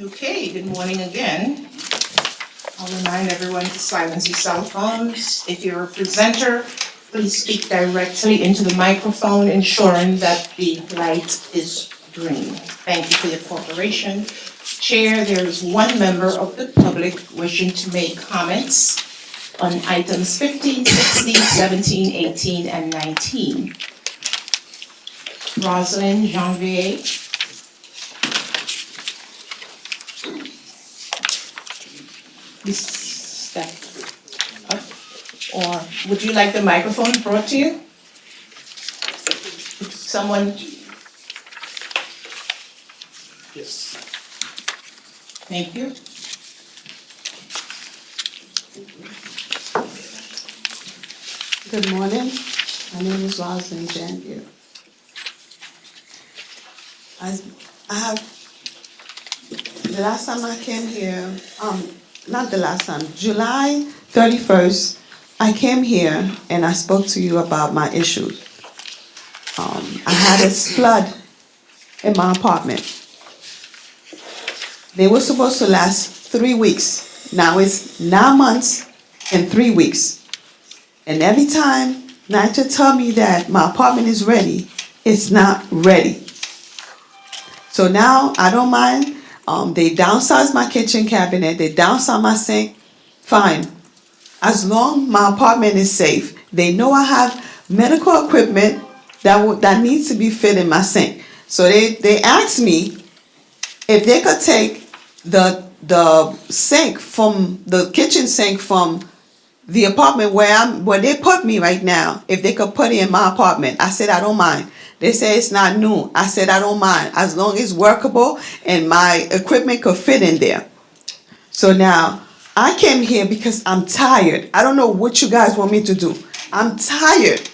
Okay, good morning again. I'll remind everyone to silence your cell phones. If you're a presenter, please speak directly into the microphone, ensuring that the light is green. Thank you for your cooperation. Chair, there is one member of the public wishing to make comments on items 15, 16, 17, 18, and 19. Rosalind Janvier. Please step up. Or would you like the microphone brought to you? Someone? Yes. Thank you. Good morning. My name is Rosalind Janvier. The last time I came here, not the last time, July 31st, I came here and I spoke to you about my issues. I had a flood in my apartment. They were supposed to last 3 weeks. Now it's 9 months and 3 weeks. And every time NYCHA tell me that my apartment is ready, it's not ready. So now I don't mind. They downsized my kitchen cabinet. They downsized my sink. Fine. As long my apartment is safe. They know I have medical equipment that needs to be fit in my sink. So they asked me if they could take the sink from the kitchen sink from the apartment where they put me right now, if they could put it in my apartment. I said I don't mind. They say it's not new. I said I don't mind as long as it's workable and my equipment could fit in there. So now I came here because I'm tired. I don't know what you guys want me to do. I'm tired.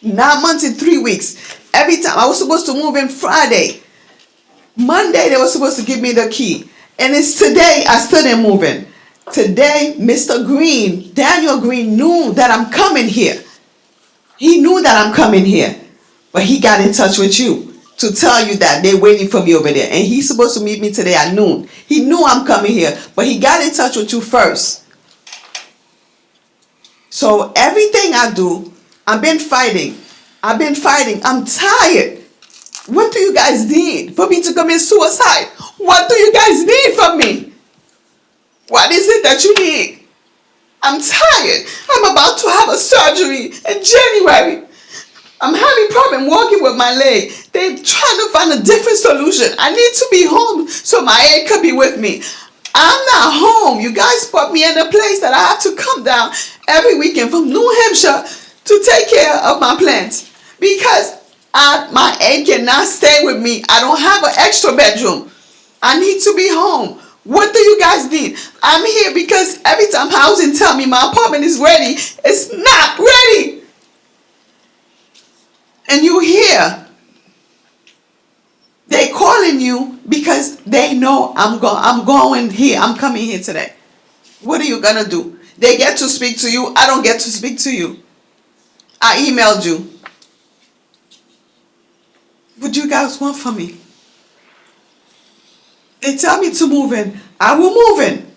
9 months and 3 weeks. Every time I was supposed to move in Friday. Monday they were supposed to give me the key. And it's today I still didn't move in. Today, Mr. Green, Daniel Green knew that I'm coming here. He knew that I'm coming here. But he got in touch with you to tell you that they're waiting for me over there. And he's supposed to meet me today at noon. He knew I'm coming here, but he got in touch with you first. So everything I do, I've been fighting. I'm tired. What do you guys need for me to commit suicide? What do you guys need from me? What is it that you need? I'm tired. I'm about to have a surgery in January. I'm having problem walking with my leg. They're trying to find a different solution. I need to be home so my aide could be with me. I'm not home. You guys put me in a place that I have to come down every weekend from New Hampshire to take care of my plants. Because my aide cannot stay with me. I don't have an extra bedroom. I need to be home. What do you guys need? I'm here because every time housing tell me my apartment is ready, it's not ready. And you here. They calling you because they know I'm going here. I'm coming here today. What are you gonna do? They get to speak to you. I don't get to speak to you. I emailed you. What do you guys want from me? They tell me to move in. I will move in.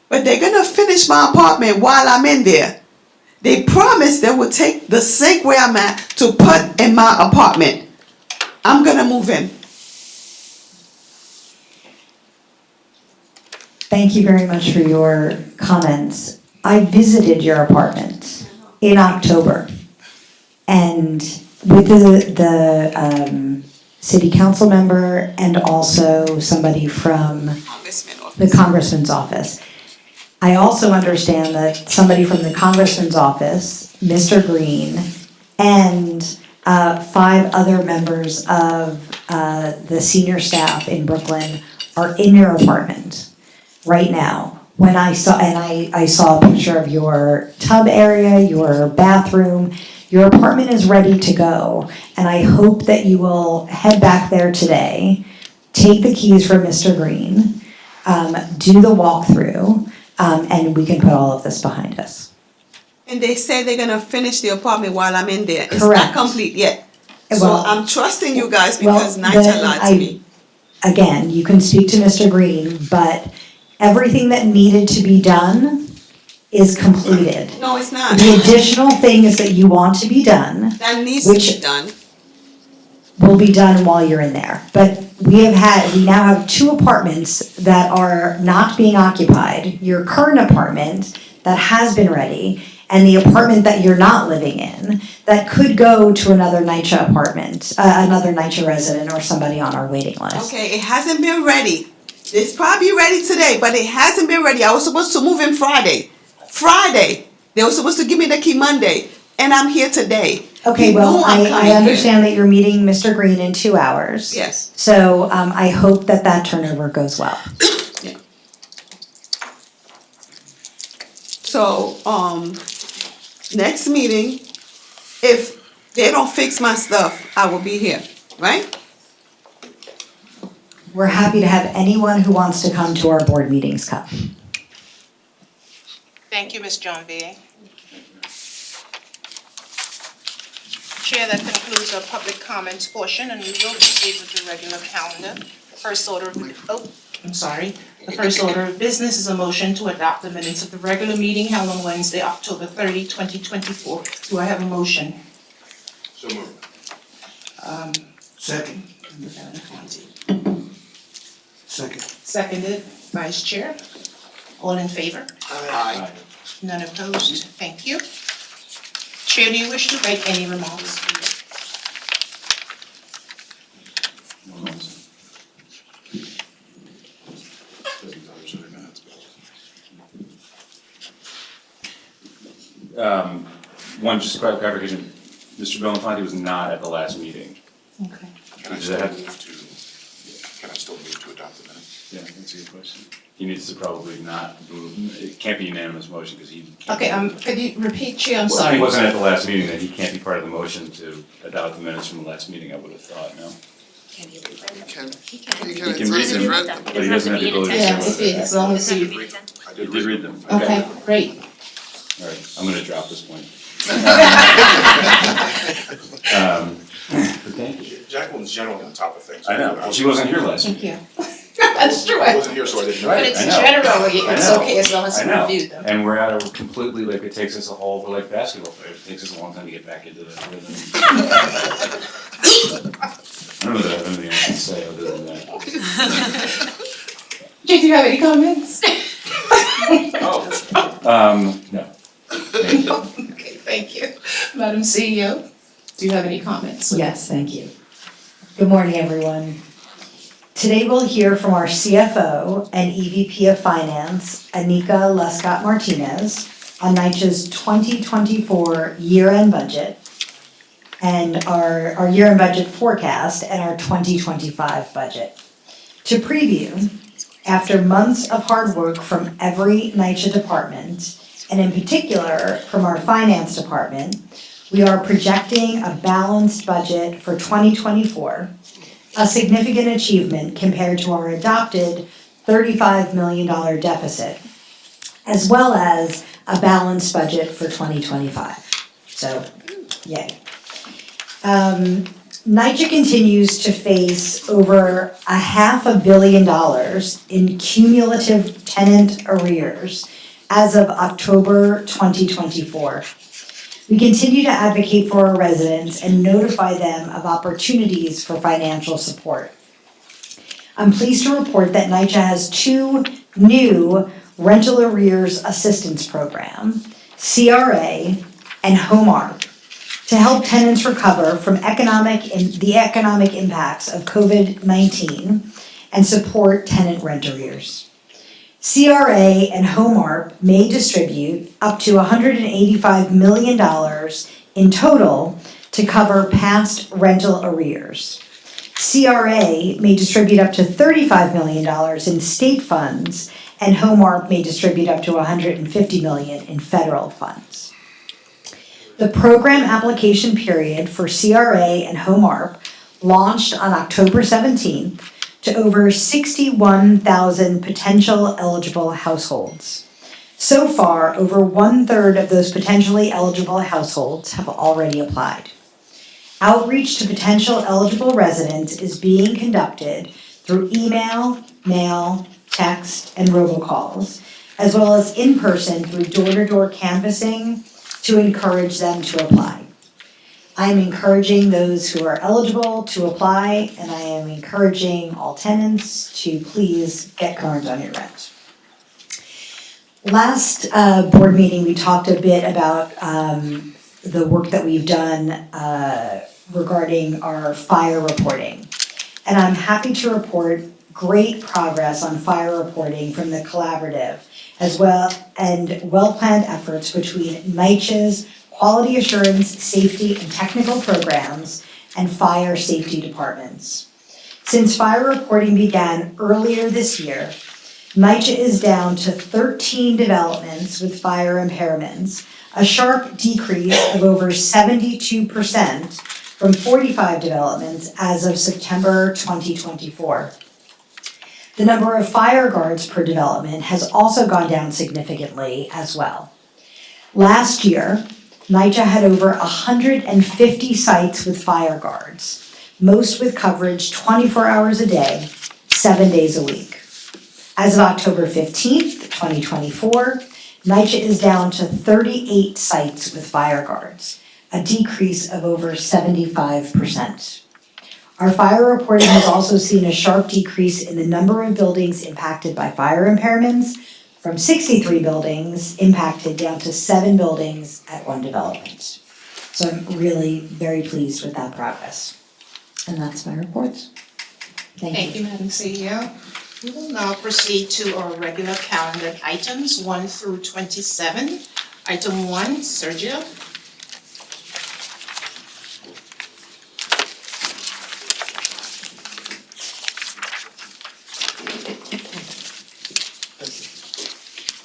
But they're gonna finish my apartment while I'm in there. They promised they would take the sink where I'm at to put in my apartment. I'm gonna move in. Thank you very much for your comments. I visited your apartment in October, and with the city council member and also somebody from the congressman's office. I also understand that somebody from the congressman's office, Mr. Green, and 5 other members of the senior staff in Brooklyn are in your apartment right now. When I saw, and I saw a picture of your tub area, your bathroom, your apartment is ready to go. And I hope that you will head back there today, take the keys from Mr. Green, do the walkthrough, and we can put all of this behind us. And they say they're gonna finish the apartment while I'm in there. It's Correct. not complete yet. So Well, I'm trusting you guys well, because NYCHA lied to me. Again, you can speak to Mr. Green, but everything that needed to be done is completed. No, it's not. The additional things that you want to be done That needs to which- be done. will be done while you're in there. But we now have 2 apartments that are not being occupied. Your current apartment that has been ready, and the apartment that you're not living in, that could go to another NYCHA apartment, another NYCHA resident or somebody on our waiting list. Okay, it hasn't been ready. It's probably ready today, but it hasn't been ready. I was supposed to move in Friday. They were supposed to give me the key Monday, and I'm here today. Okay, You well, know I'm I coming here. understand that you're meeting Mr. Green in 2 hours. Yes. So, I hope that turnover goes well. So, next meeting, if they don't fix my stuff, I will be here, right? We're happy to have anyone who wants to come to our board meetings come. Thank you, Ms. Jonvier. Chair, that concludes our public comments portion, and we will proceed with the regular calendar. The first order of business is a motion to adopt the minutes of the regular meeting held on Wednesday, October 30, 2024. Do I have a motion? So moved. Second. Second. Seconded, Vice Chair. All in favor? Aye. None opposed? Thank you. Chair, do you wish to make any remarks? One, just clarification, Mr. Belenfante was not at the last meeting. Okay. Can I Does still that have- move to adopt the minutes? Yeah, that's a good question. He needs to probably not move, it can't be unanimous motion because he can't. Okay, could you repeat, Chair? I'm Well, if sorry. he wasn't at the last meeting, then he can't be part of the motion to adopt the minutes from the last meeting, I would have thought, no? He can He can read read them. them, but he doesn't have the ability to Yeah, say if it, as long as you, I He did read them, okay, great. All right, I'm gonna drop this point. But thank you. Jacqueline's generally on top of things. I know, well, she wasn't here last week. Thank you. That's true, I wasn't here, so I didn't know. but Right, it's I know. generally, it's I know. okay as long as I you know, review them. and we're at a completely, like, it takes us a whole, we're like basketball players, it takes us a long time to get back into the rhythm. I don't know that I have anything else to say other than that. Jake, do you have any comments? No. Thank you. Okay, thank you. Madam CEO, do you have any comments? Yes, thank you. Good morning, everyone. Today we'll hear from our CFO and EVP of Finance, Anika Lescott Martinez, on NYCHA's 2024 year-end budget and our year-end budget forecast and our 2025 budget. To preview, after months of hard work from every NYCHA department, and in particular from our finance department, we are projecting a balanced budget for 2024, a significant achievement compared to our adopted $35 million deficit, as well as a balanced budget for 2025. So, yay. NYCHA continues to face over $500 million in cumulative tenant arrears as of October 2024. We continue to advocate for our residents and notify them of opportunities for financial support. I'm pleased to report that NYCHA has 2 new rental arrears assistance program, CRA and HomeARP, to help tenants recover from the economic impacts of COVID-19 and support tenant rent arrears. CRA and HomeARP may distribute up to $185 million in total to cover past rental arrears. CRA may distribute up to $35 million in state funds, and HomeARP may distribute up to $150 million in federal funds. The program application period for CRA and HomeARP launched on October 17th to over 61,000 potential eligible households. So far, over 1/3 of those potentially eligible households have already applied. Outreach to potential eligible residents is being conducted through email, mail, text, and robocalls, as well as in person through door-to-door canvassing to encourage them to apply. I am encouraging those who are eligible to apply, and I am encouraging all tenants to please get current on your rent. Last board meeting, we talked a bit about the work that we've done regarding our fire reporting. And I'm happy to report great progress on fire reporting from the collaborative, as well, and well-planned efforts between NYCHA's quality assurance, safety, and technical programs and fire safety departments. Since fire reporting began earlier this year, NYCHA is down to 13 developments with fire impairments, a sharp decrease of over 72% from 45 developments as of September 2024. The number of fire guards per development has also gone down significantly as well. Last year, NYCHA had over 150 sites with fire guards, most with coverage 24 hours a day, 7 days a week. As of October 15th, 2024, NYCHA is down to 38 sites with fire guards, a decrease of over 75%. Our fire reporting has also seen a sharp decrease in the number of buildings impacted by fire impairments, from 63 buildings impacted down to 7 buildings at one development. So I'm really very pleased with that progress. And that's my report. Thank you. Thank you, Madam CEO. We will now proceed to our regular calendar items, 1 through 27. Item 1, Sergio.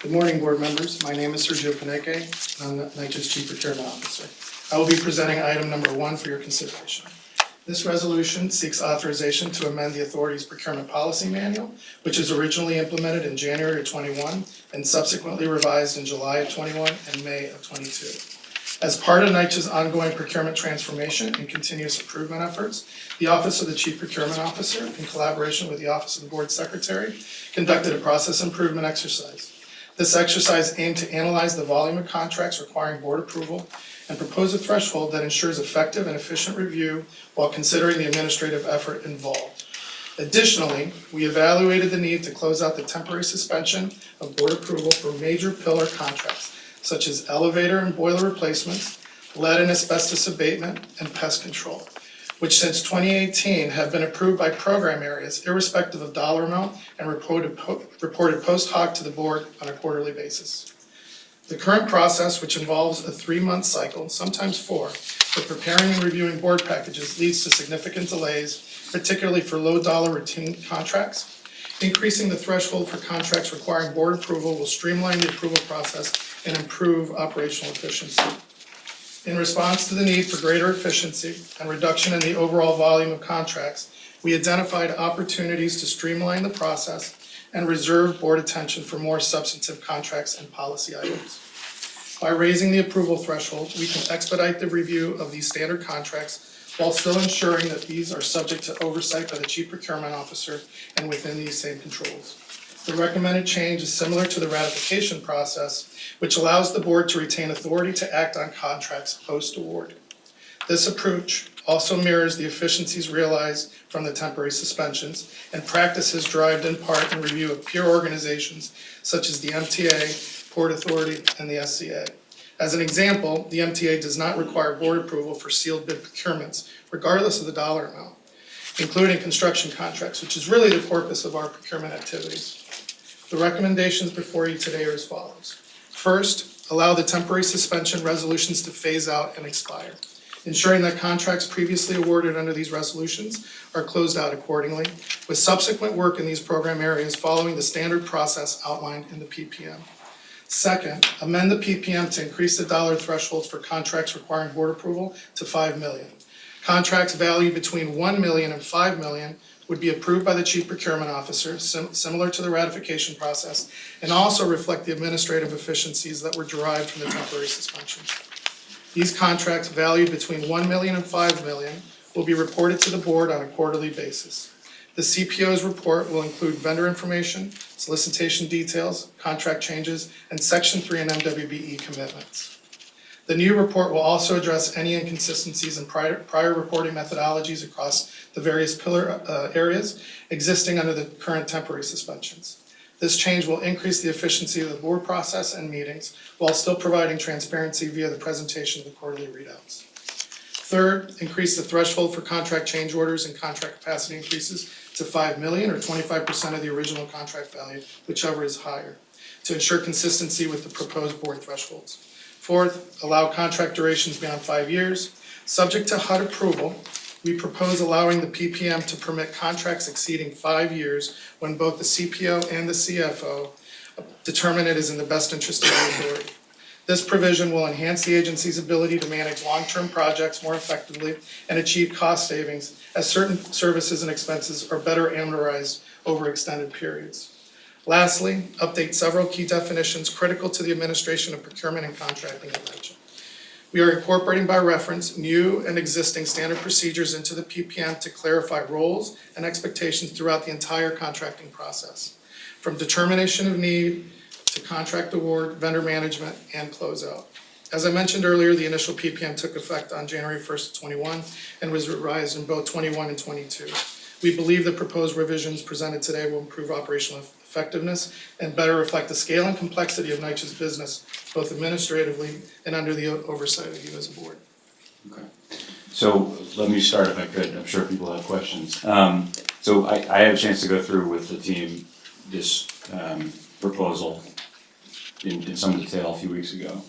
Good morning, board members. My name is Sergio Paneque. I'm NYCHA's Chief Procurement Officer. I will be presenting item number 1 for your consideration. This resolution seeks authorization to amend the authority's procurement policy manual, which is originally implemented in January of 21 and subsequently revised in July of 21 and May of 22. As part of NYCHA's ongoing procurement transformation and continuous improvement efforts, the Office of the Chief Procurement Officer, in collaboration with the Office of the Board Secretary, conducted a process improvement exercise. This exercise aimed to analyze the volume of contracts requiring board approval and propose a threshold that ensures effective and efficient review while considering the administrative effort involved. Additionally, we evaluated the need to close out the temporary suspension of board approval for major pillar contracts, such as elevator and boiler replacements, lead and asbestos abatement, and pest control, which since 2018 have been approved by program areas irrespective of dollar amount and reported post hoc to the board on a quarterly basis. The current process, which involves a 3-month cycle, sometimes 4, for preparing and reviewing board packages leads to significant delays, particularly for low dollar routine contracts. Increasing the threshold for contracts requiring board approval will streamline the approval process and improve operational efficiency. In response to the need for greater efficiency and reduction in the overall volume of contracts, we identified opportunities to streamline the process and reserve board attention for more substantive contracts and policy items. By raising the approval threshold, we can expedite the review of these standard contracts while still ensuring that these are subject to oversight by the Chief Procurement Officer and within these same controls. The recommended change is similar to the ratification process, which allows the board to retain authority to act on contracts post-award. This approach also mirrors the efficiencies realized from the temporary suspensions and practices derived in part in review of peer organizations such as the MTA, Port Authority, and the SCA. As an example, the MTA does not require board approval for sealed bid procurements, regardless of the dollar amount, including construction contracts, which is really the corpus of our procurement activities. The recommendations before you today are as follows. First, allow the temporary suspension resolutions to phase out and expire, ensuring that contracts previously awarded under these resolutions are closed out accordingly, with subsequent work in these program areas following the standard process outlined in the PPM. Second, amend the PPM to increase the dollar thresholds for contracts requiring board approval to $5 million. Contracts valued between $1 million and $5 million would be approved by the Chief Procurement Officer, similar to the ratification process, and also reflect the administrative efficiencies that were derived from the temporary suspension. These contracts valued between 1 million and 5 million will be reported to the board on a quarterly basis. The CPO's report will include vendor information, solicitation details, contract changes, and Section 3 and MWBE commitments. The new report will also address any inconsistencies in prior reporting methodologies across the various pillar areas existing under the current temporary suspensions. This change will increase the efficiency of the board process and meetings while still providing transparency via the presentation of the quarterly readouts. Third, increase the threshold for contract change orders and contract capacity increases to 5 million or 25% of the original contract value, whichever is higher, to ensure consistency with the proposed board thresholds. Fourth, allow contract durations beyond 5 years. Subject to HUD approval, we propose allowing the PPM to permit contracts exceeding 5 years when both the CPO and the CFO determine it is in the best interest of the authority. This provision will enhance the agency's ability to manage long-term projects more effectively and achieve cost savings as certain services and expenses are better amortized over extended periods. Lastly, update several key definitions critical to the administration of procurement and contracting at NYCHA. We are incorporating by reference new and existing standard procedures into the PPM to clarify roles and expectations throughout the entire contracting process, from determination of need to contract award, vendor management, and closeout. As I mentioned earlier, the initial PPM took effect on January 1st, 21 and was revised in both 21 and 22. We believe the proposed revisions presented today will improve operational effectiveness and better reflect the scale and complexity of NYCHA's business, both administratively and under the oversight of you as a board. Okay. So let me start if I could. I'm sure people have questions. So I had a chance to go through with the team this proposal in some detail a few weeks ago.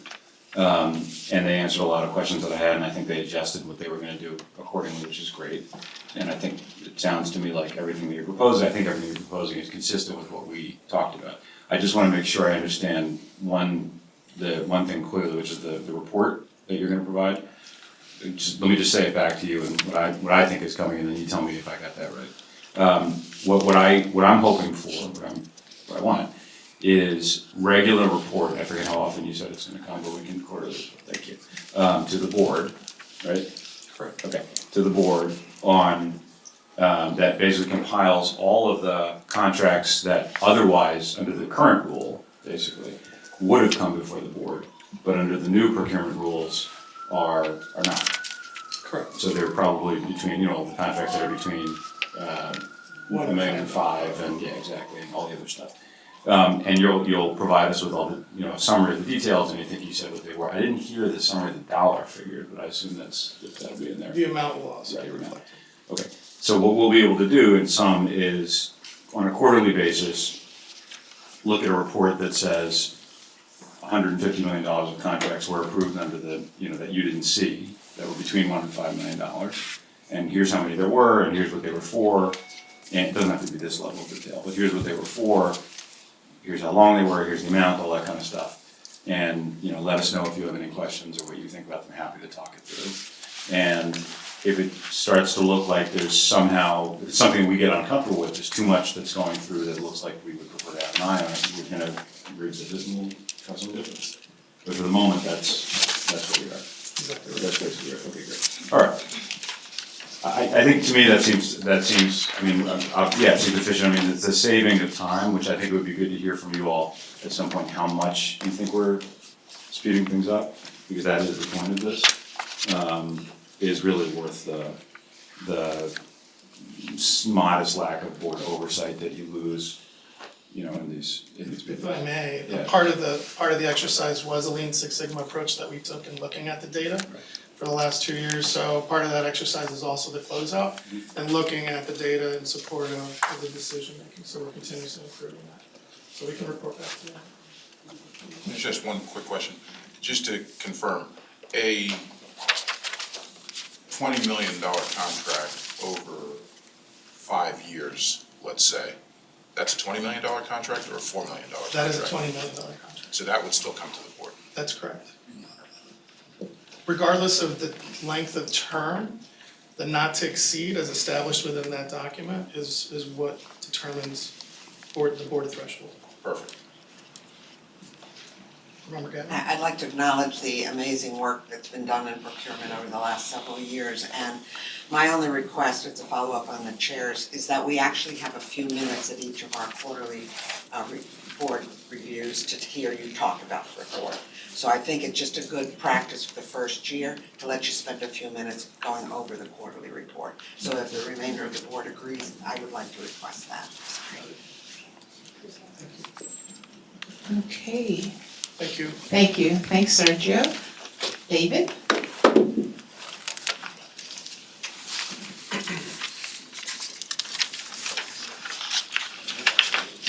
And they answered a lot of questions that I had, and I think they adjusted what they were gonna do accordingly, which is great. And I think it sounds to me like everything that you're proposing, I think everything you're proposing is consistent with what we talked about. I just wanna make sure I understand the one thing clearly, which is the report that you're gonna provide. Let me just say it back to you and what I think is coming, and then you tell me if I got that right. What I'm hoping for, what I want, is regular report, I forget how often you said it's gonna come, but we can quarterly, thank you, to the board, right? Correct. Okay, to the board on, that basically compiles all of the contracts that otherwise, under the current rule, basically, would have come before the board, but under the new procurement rules are not. Correct. So they're probably between, the contracts that are between, 1 million and 5, and yeah, exactly, and all the other stuff. And you'll provide us with all the, a summary of the details, and I think you said what they were. I didn't hear the summary of the dollar figure, but I assume that'll be in there. The amount will also be Right, reflected. Okay, so what we'll be able to do in some is, on a quarterly basis, look at a report that says $150 million of contracts were approved under the, that you didn't see, that were between $1 and $5 million. And here's how many there were, and here's what they were for, and it doesn't have to be this level of detail, but here's what they were for, here's how long they were, here's the amount, all that kind of stuff. And, let us know if you have any questions or what you think about them, happy to talk it through. And if it starts to look like there's somehow, if it's something we get uncomfortable with, there's too much that's going through that looks like we would prefer to have an eye on it, we're gonna revisit and we'll try something different. But for the moment, that's where we are. Exactly. That's basically right, okay, great. All right. I think to me that seems, yeah, it seems efficient. I mean, it's a saving of time, which I think would be good to hear from you all at some point, how much you think we're speeding things up, because that is the point of this, is really worth the modest lack of board oversight that you lose, in these. If I may, Yeah. part of the exercise was a Lean Six Sigma approach that we took in looking at the data for the last 2 years. So part of that exercise is also the closeout and looking at the data in support of the decision making. So we're continuously improving that. So we can report back to you. There's just one quick question, just to confirm, a $20 million contract over 5 years, let's say, that's a $20 million contract or a $4 million contract? That is a $20 million contract. So that would still come to the board? That's correct. Regardless of the length of term, the not to exceed as established within that document is what determines the board threshold. Perfect. Member Gannon? I'd like to acknowledge the amazing work that's been done in procurement over the last several years. And my only request, it's a follow-up on the chairs, is that we actually have a few minutes at each of our quarterly board reviews to hear you talk about the report. So I think it's just a good practice for the first year to let you spend a few minutes going over the quarterly report. So if the remainder of the board agrees, I would like to request that. Okay, Thank you. thank you. Thanks, Sergio. David?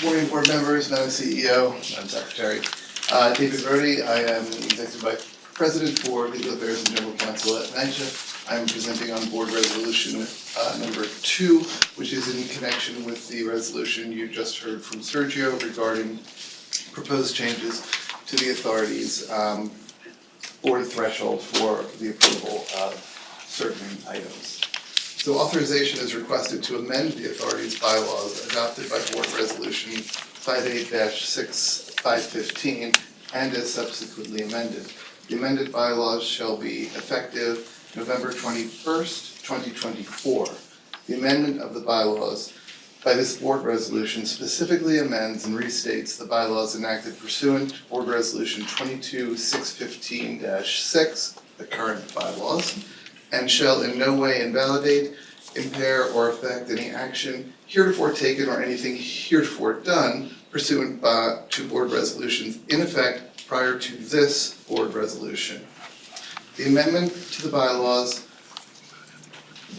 Morning, board members, Madam CEO, Madam Secretary. David Brody, I am Executive Vice President for Legal Affairs and General Counsel at NYCHA. I am presenting on Board Resolution number 2, which is in connection with the resolution you just heard from Sergio regarding proposed changes to the authority's board threshold for the approval of certain items. So authorization is requested to amend the authority's bylaws adopted by Board Resolution 58-6515 and as subsequently amended. The amended bylaws shall be effective November 21st, 2024. The amendment of the bylaws by this board resolution specifically amends and restates the bylaws enacted pursuant to Board Resolution 22-615-6, the current bylaws, and shall in no way invalidate, impair, or affect any action heretofore taken or anything heretofore done pursuant to board resolutions in effect prior to this board resolution. The amendment to the bylaws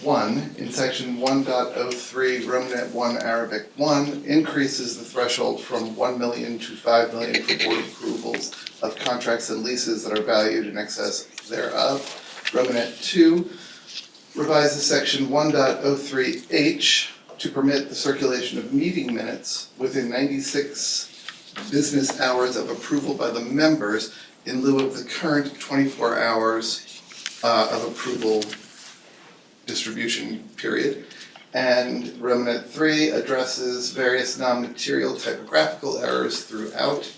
1 in section 1.03 Romanet 1 Arabic 1 increases the threshold from 1 million to 5 million for board approvals of contracts and leases that are valued in excess thereof. Romanet 2 revises section 1.03H to permit the circulation of meeting minutes within 96 business hours of approval by the members in lieu of the current 24 hours of approval distribution period. And Romanet 3 addresses various non-material typographical errors throughout.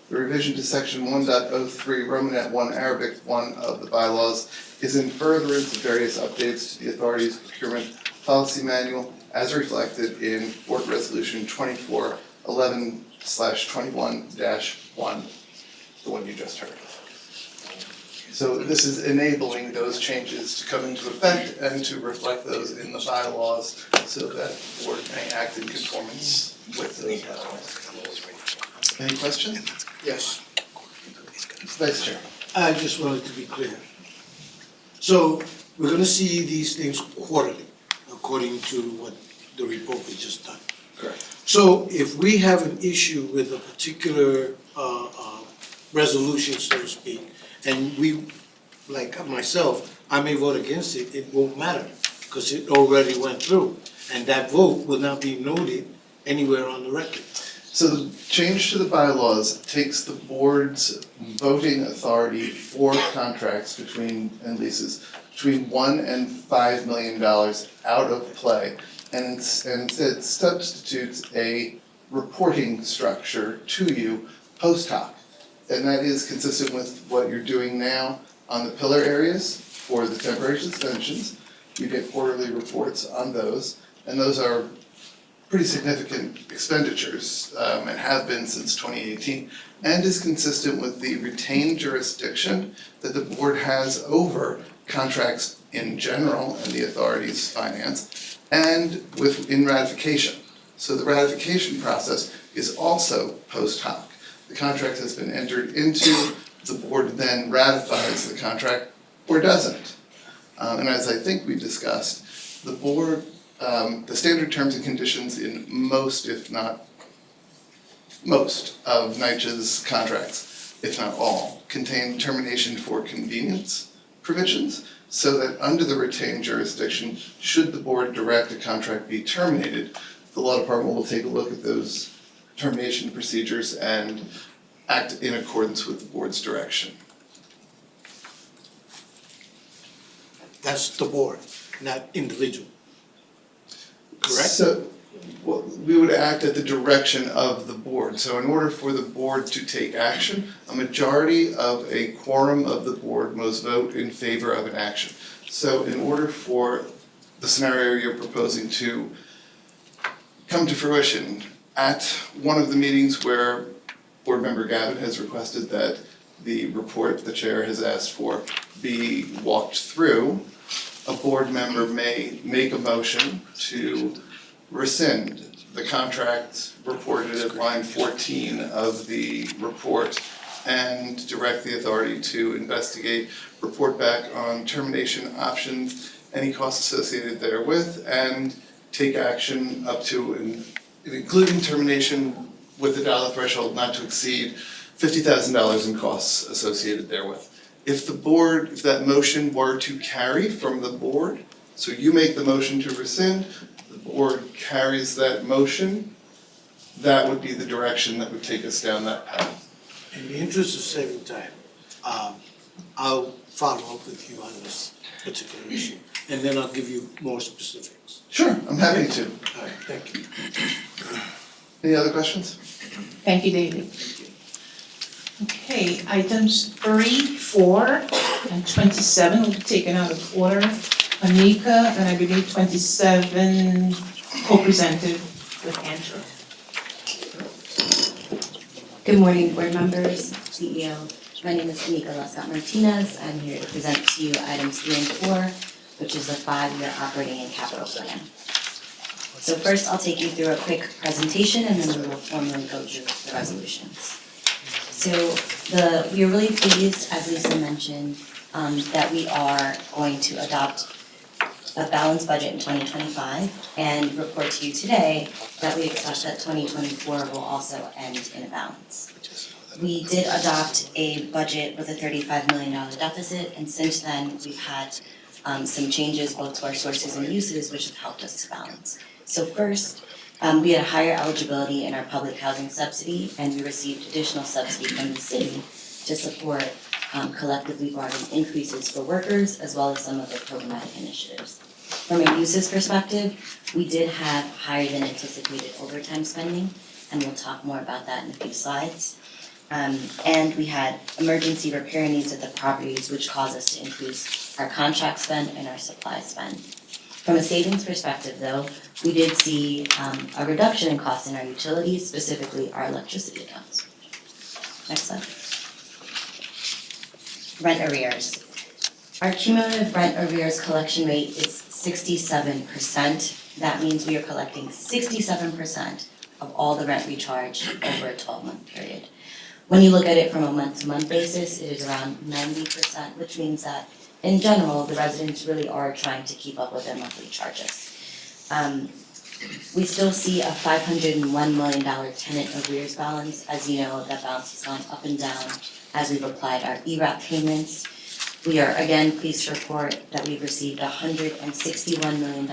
The revision to section 1.03 Romanet 1 Arabic 1 of the bylaws is in furtherance of various updates to the authority's procurement policy manual as reflected in Board Resolution 2411/21-1, the one you just heard. So this is enabling those changes to come into effect and to reflect those in the bylaws so that the board may act in conformance with those bylaws. Any questions? Yes, Vice Chair. I just wanted to be clear. So we're gonna see these things quarterly, according to what the report we just done. Correct. So if we have an issue with a particular resolution, so to speak, and we, like myself, I may vote against it, it won't matter, because it already went through, and that vote will not be noted anywhere on the record. So the change to the bylaws takes the board's voting authority for contracts and leases between $1 and $5 million out of play. And it substitutes a reporting structure to you post hoc. And that is consistent with what you're doing now on the pillar areas for the temporary suspensions. You get quarterly reports on those, and those are pretty significant expenditures and have been since 2018, and is consistent with the retained jurisdiction that the board has over contracts in general and the authority's finance, and in ratification. So the ratification process is also post hoc. The contract has been entered into, the board then ratifies the contract or doesn't. And as I think we discussed, the board, the standard terms and conditions in most, if not most, of NYCHA's contracts, if not all, contain termination for convenience provisions, so that under the retained jurisdiction, should the board direct a contract be terminated, the law department will take a look at those termination procedures and act in accordance with the board's direction. That's the board, not individual. Correct? So, well, we would act at the direction of the board. So in order for the board to take action, a majority of a quorum of the board must vote in favor of an action. So in order for the scenario you're proposing to come to fruition, at one of the meetings where Board Member Gavin has requested that the report the chair has asked for be walked through, a board member may make a motion to rescind the contract reported at line 14 of the report and direct the authority to investigate, report back on termination options, any costs associated therewith, and take action up to and including termination with the dollar threshold not to exceed $50,000 in costs associated therewith. If that motion were to carry from the board, so you make the motion to rescind, the board carries that motion, that would be the direction that would take us down that path. In the interest of saving time, I'll follow up with you on this particular issue, and then I'll give you more specifics. Sure, I'm happy to. All right, thank you. Any other questions? Thank you, David. Okay, items 3, 4, and 27 will be taken out of order. Anika, and I believe 27 co-presented with Andrew. Good morning, board members, CEO. My name is Anika Lescott Martinez. I'm here to present to you items 3 and 4, which is the 5-year operating and capital plan. So first, I'll take you through a quick presentation and then we will formally go through the resolutions. So we are really pleased, as Lisa mentioned, that we are going to adopt a balanced budget in 2025 and report to you today that we expect that 2024 will also end in a balance. We did adopt a budget with a $35 million deficit, and since then, we've had some changes both to our sources and uses, which have helped us to balance. So first, we had a higher eligibility in our public housing subsidy, and we received additional subsidy from the city to support collectively bargained increases for workers, as well as some of the programmatic initiatives. From a uses perspective, we did have higher than anticipated overtime spending, and we'll talk more about that in a few slides. And we had emergency repair needs at the properties, which caused us to increase our contract spend and our supply spend. From a savings perspective, though, we did see a reduction in costs in our utilities, specifically our electricity accounts. Next slide. Rent arrears. Our cumulative rent arrears collection rate is 67%. That means we are collecting 67% of all the rent we charge over a 12-month period. When you look at it from a month-to-month basis, it is around 90%, which means that in general, the residents really are trying to keep up with their monthly charges. We still see a $501 million tenant arrears balance. As you know, that balance has gone up and down as we've applied our ERAP payments. We are again pleased to report that we've received $161 million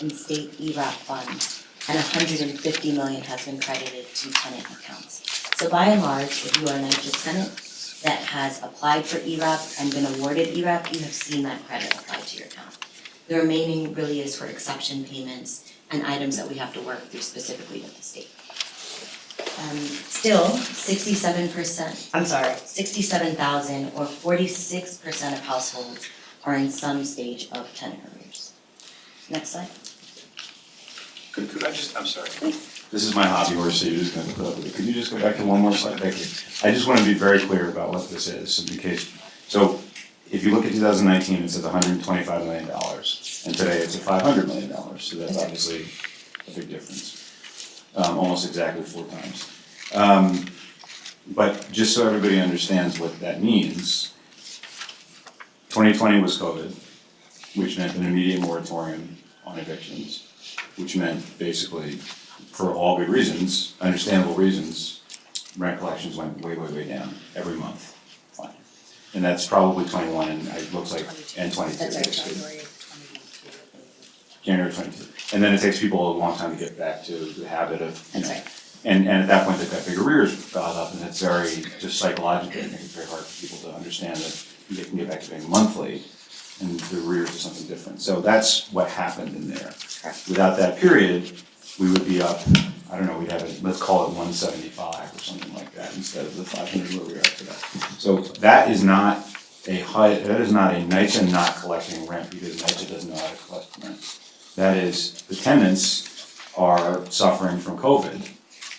in state ERAP funds, and $150 million has been credited to tenant accounts. So by and large, if you are a NYCHA tenant that has applied for ERAP and been awarded ERAP, you have seen that credit applied to your account. The remaining really is for exception payments and items that we have to work through specifically with the state. Still, 67,000 or 46% of households are in some stage of tenant arrears. Next slide. Could I just, I'm sorry. This is my hobby horse, so you're just gonna put up with it. Could you just go back to one more slide? Thank you. I just wanna be very clear about what this is, in case, so if you look at 2019, it says $125 million, and today it's at $500 million, so that's obviously a big difference. Almost exactly 4 times. But just so everybody understands what that means, 2020 was COVID, which meant an immediate moratorium on evictions, which meant basically, for all good reasons, understandable reasons, rent collections went way, way, way down every month. Fine. And that's probably 21 and it looks like, and 22. That's right, basically. January 22. And then it takes people a long time to get back to the habit of, That's right. And at that point, they've got big arrears piled up, and it's very, just psychologically, I think it's very hard for people to understand that they can get back to paying monthly, and the arrears is something different. So that's what happened in there. Correct. Without that period, we would be up, I don't know, we'd have it, let's call it 175 or something like that instead of the 500 where we are today. So that is not a NYCHA not collecting rent because NYCHA doesn't know how to collect rent. That is, the tenants are suffering from COVID,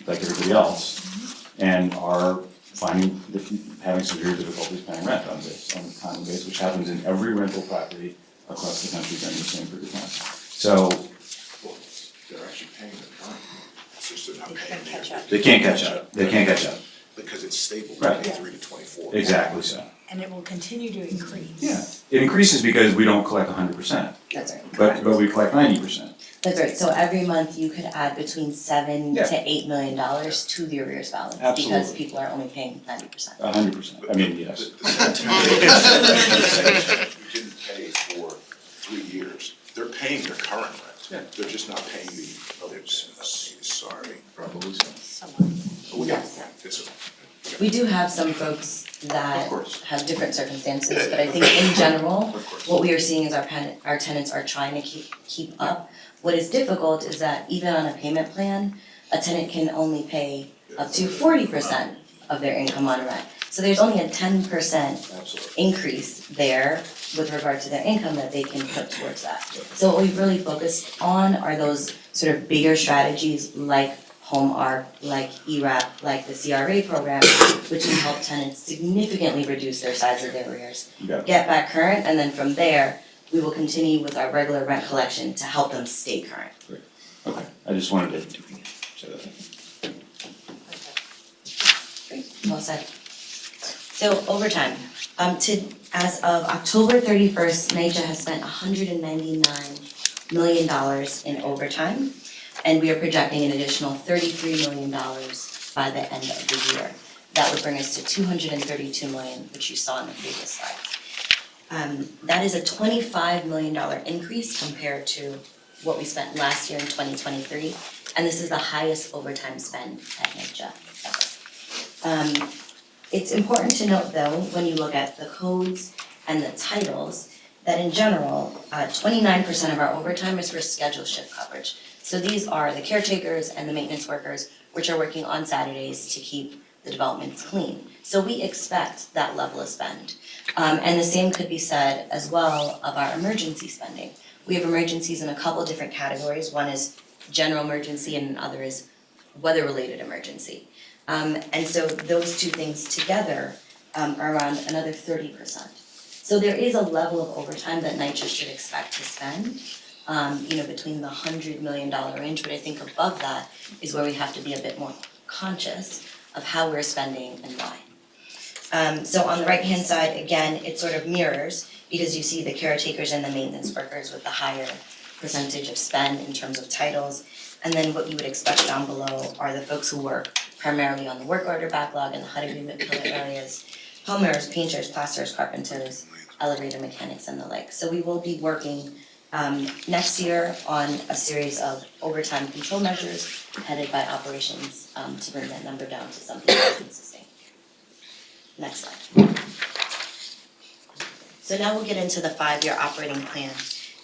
like everybody else, and are having severe difficulties paying rent on a common basis, which happens in every rental property across the country during the same period of time. So They're actually paying the current, it's just they're not paying the. they can't catch up, Because it's stable, Right. 23 to 24. exactly so. And it will continue to increase. Yeah, it increases because we don't collect 100%, That's right. but we collect 90%. That's right, so every month you could add between $7 Yeah. to $8 million to the arrears balance. Because Absolutely. people are only paying 90%. 100%, I mean, yes. The tenant who didn't pay for 3 years, they're paying their current rent. Yeah. They're just not paying the others. Sorry. Probably so. But we got, Yes. it's We do have some folks that Of course. have different circumstances, but I think in general, Of course. what we are seeing is our tenants are trying to keep up. What is difficult is that even on a payment plan, a tenant can only pay up to 40% of their income on rent. So there's only a 10% absolutely. increase there with regard to their income that they can put towards that. So what we've really focused on are those sort of bigger strategies like Home ARC, like ERAP, like the CRA program, which can help tenants significantly reduce their size of their arrears, You got it. get back current, and then from there, we will continue with our regular rent collection to help them stay current. Okay, I just wanted to say that. Well said. So overtime, as of October 31st, NYCHA has spent $199 million in overtime, and we are projecting an additional $33 million by the end of the year. That would bring us to $232 million, which you saw in the previous slide. That is a $25 million increase compared to what we spent last year in 2023, and this is the highest overtime spend at NYCHA ever. It's important to note though, when you look at the codes and the titles, that in general, 29% of our overtime is for schedule shift coverage. So these are the caretakers and the maintenance workers, which are working on Saturdays to keep the developments clean. So we expect that level of spend. And the same could be said as well of our emergency spending. We have emergencies in a couple different categories. One is general emergency and another is weather-related emergency. And so those two things together are around another 30%. So there is a level of overtime that NYCHA should expect to spend, between the $100 million range, but I think above that is where we have to be a bit more conscious of how we're spending and why. So on the right-hand side, again, it sort of mirrors, because you see the caretakers and the maintenance workers with the higher percentage of spend in terms of titles. And then what you would expect down below are the folks who work primarily on the work order backlog and the HUD agreement pillar areas, plumbers, painters, plasterers, carpenters, elevator mechanics and the like. So we will be working next year on a series of overtime control measures headed by operations to bring that number down to something more consistent. Next slide. So now we'll get into the 5-year operating plan.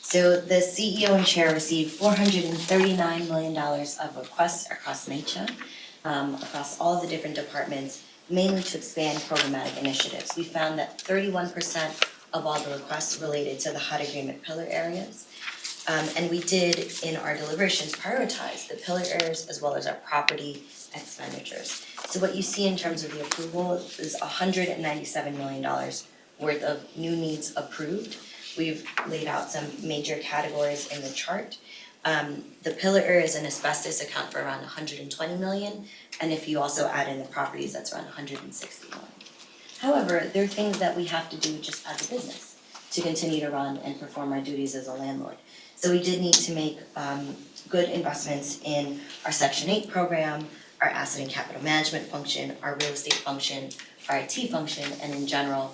So the CEO and chair received $439 million of requests across NYCHA, across all the different departments, mainly to expand programmatic initiatives. We found that 31% of all the requests related to the HUD agreement pillar areas. And we did, in our deliberations, prioritize the pillar areas as well as our property expenditures. So what you see in terms of the approval is $197 million worth of new needs approved. We've laid out some major categories in the chart. The pillar areas and asbestos account for around $120 million, and if you also add in the properties, that's around $160 million. However, there are things that we have to do just as a business to continue to run and perform our duties as a landlord. So we did need to make good investments in our Section 8 program, our asset and capital management function, our real estate function, our IT function, and in general,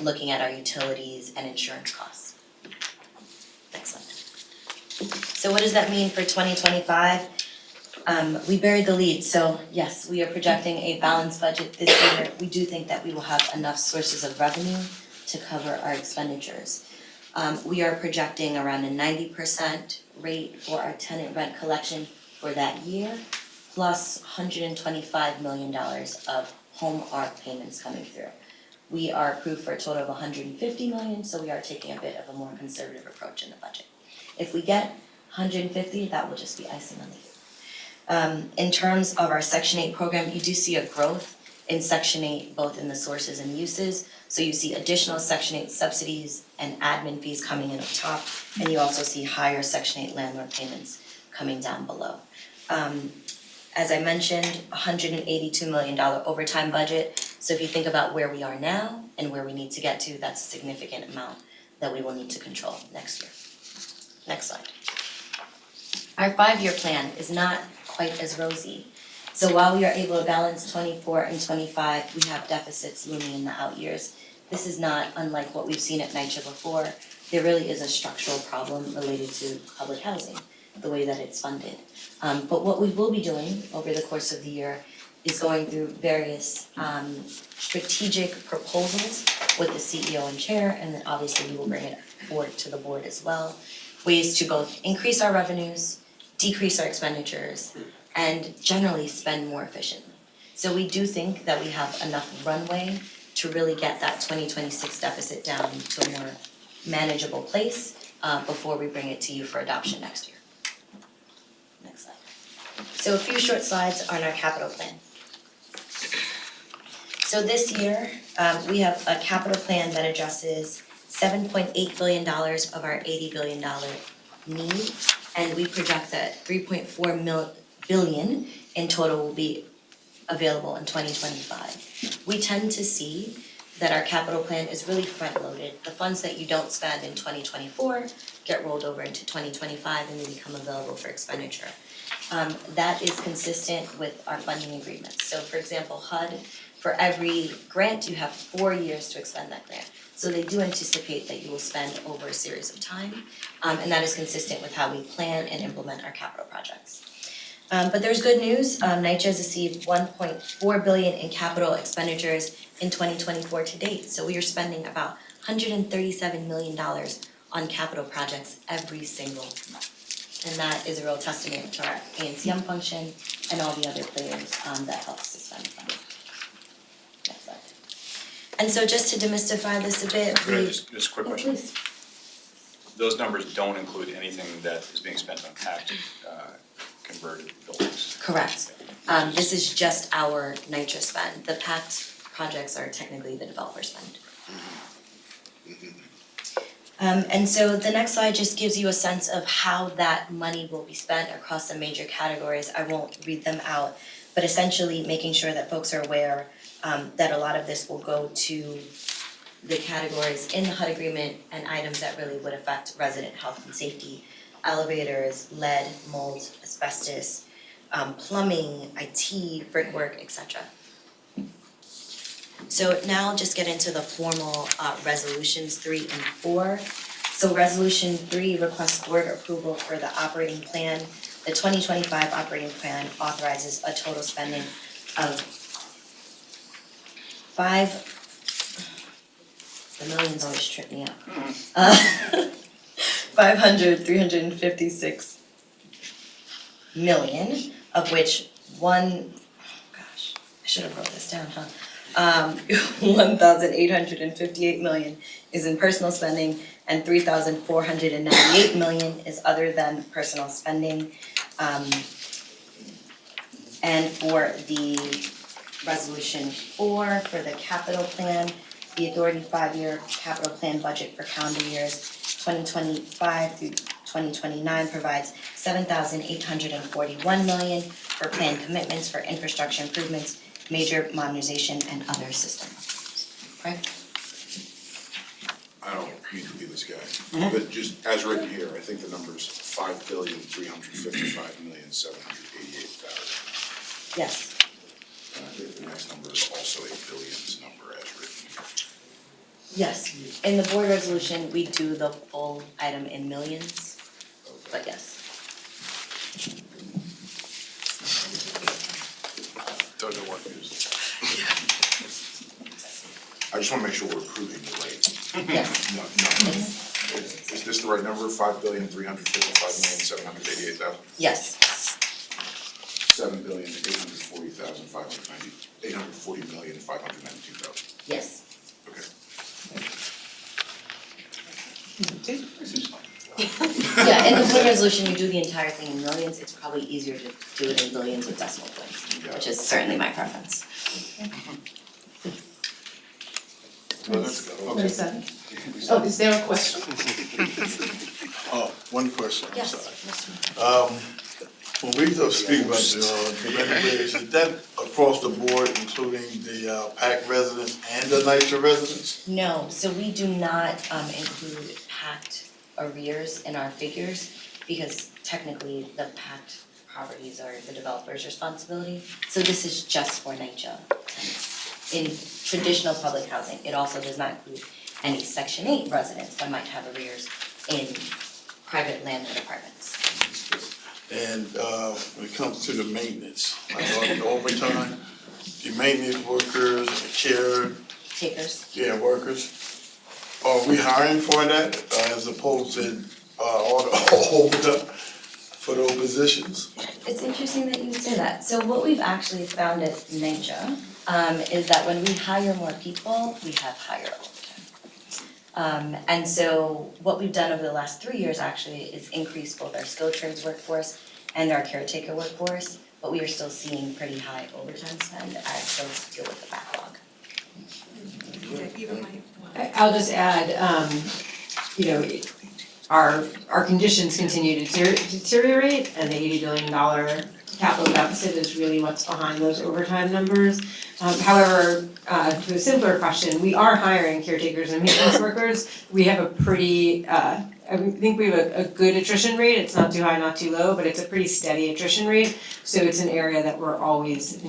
looking at our utilities and insurance costs. Next slide. So what does that mean for 2025? We buried the lead, so yes, we are projecting a balanced budget this year. We do think that we will have enough sources of revenue to cover our expenditures. We are projecting around a 90% rate for our tenant rent collection for that year, plus $125 million of home ARP payments coming through. We are approved for a total of $150 million, so we are taking a bit of a more conservative approach in the budget. If we get 150, that will just be icing on the cake. In terms of our Section 8 program, you do see a growth in Section 8, both in the sources and uses. So you see additional Section 8 subsidies and admin fees coming in up top, and you also see higher Section 8 landlord payments coming down below. As I mentioned, $182 million overtime budget. So if you think about where we are now and where we need to get to, that's a significant amount that we will need to control next year. Next slide. Our 5-year plan is not quite as rosy. So while we are able to balance 24 and 25, we have deficits looming in the out years. This is not unlike what we've seen at NYCHA before. There really is a structural problem related to public housing, the way that it's funded. But what we will be doing over the course of the year is going through various strategic proposals with the CEO and chair, and then obviously we will bring it forward to the board as well. Ways to both increase our revenues, decrease our expenditures, and generally spend more efficiently. So we do think that we have enough runway to really get that 2026 deficit down to a more manageable place before we bring it to you for adoption next year. Next slide. So a few short slides on our capital plan. So this year, we have a capital plan that addresses $7.8 billion of our $80 billion need, and we project that $3.4 billion in total will be available in 2025. We tend to see that our capital plan is really front-loaded. The funds that you don't spend in 2024 get rolled over into 2025 and they become available for expenditure. That is consistent with our funding agreements. So for example, HUD, for every grant, you have 4 years to expend that grant. So they do anticipate that you will spend over a series of time, and that is consistent with how we plan and implement our capital projects. But there's good news. NYCHA has received $1.4 billion in capital expenditures in 2024 to date. So we are spending about $137 million on capital projects every single month. And that is a real testament to our ANCM function and all the other players that help us to spend the money. Next slide. And so just to demystify this a bit, Could I just a quick question? Please. Those numbers don't include anything that is being spent on PACT converted buildings. Correct. This is just our NYCHA spend. The PACT projects are technically the developer spend. And so the next slide just gives you a sense of how that money will be spent across the major categories. I won't read them out, but essentially making sure that folks are aware that a lot of this will go to the categories in the HUD agreement and items that really would affect resident health and safety. Elevators, lead, mold, asbestos, plumbing, IT, brickwork, etc. So now I'll just get into the formal resolutions 3 and 4. So resolution 3 requests board approval for the operating plan. The 2025 operating plan authorizes a total spending of the millions always trip me up. 356 million, of which I should have wrote this down, huh? 1,858 million is in personal spending and 3,498 million is other than personal spending. And for the resolution 4, for the capital plan, the authority 5-year capital plan budget for calendar years 2025 through 2029 provides $7,841 million for planned commitments for infrastructure improvements, major modernization, and other system upgrades. Right? I don't mean to be this guy, but just as written here, I think the number's $5,355,788,000. Yes. And I think the next number is also a billions number as written here. Yes. In the board resolution, we do the full item in millions, but yes. Doesn't work usually. I just wanna make sure we're approving the rate. Yes. No, is this the right number, $5,355,788,000? Yes. $840,592,000. Yes. Okay. Yeah, in the board resolution, you do the entire thing in millions, it's probably easier to do it in billions with decimal points, which is certainly my preference. What is that? Oh, is there a question? Oh, one question, I'm Yes, sorry. Mr. When we speak about the renovations, is that across the board, including the PAC residents and the NYCHA residents? No, so we do not include packed arrears in our figures because technically the packed properties are the developer's responsibility. So this is just for NYCHA tenants. In traditional public housing, it also does not include any Section 8 residents that might have arrears in private landlord apartments. And when it comes to the maintenance, like all the overtime, the maintenance workers, the Takers. workers, are we hiring for that as opposed to all the overtime for those positions? It's interesting that you would say that. So what we've actually found at NYCHA is that when we hire more people, we have higher overtime. And so what we've done over the last 3 years actually is increase both our skilled trades workforce and our caretaker workforce, but we are still seeing pretty high overtime spend as folks deal with the backlog. I'll just add, our conditions continue to deteriorate, and the $80 billion capital deficit is really what's behind those overtime numbers. However, to a simpler question, we are hiring caretakers and maintenance workers. We have a pretty, I think we have a good attrition rate. It's not too high, not too low, but it's a pretty steady attrition rate. So it's an area that we always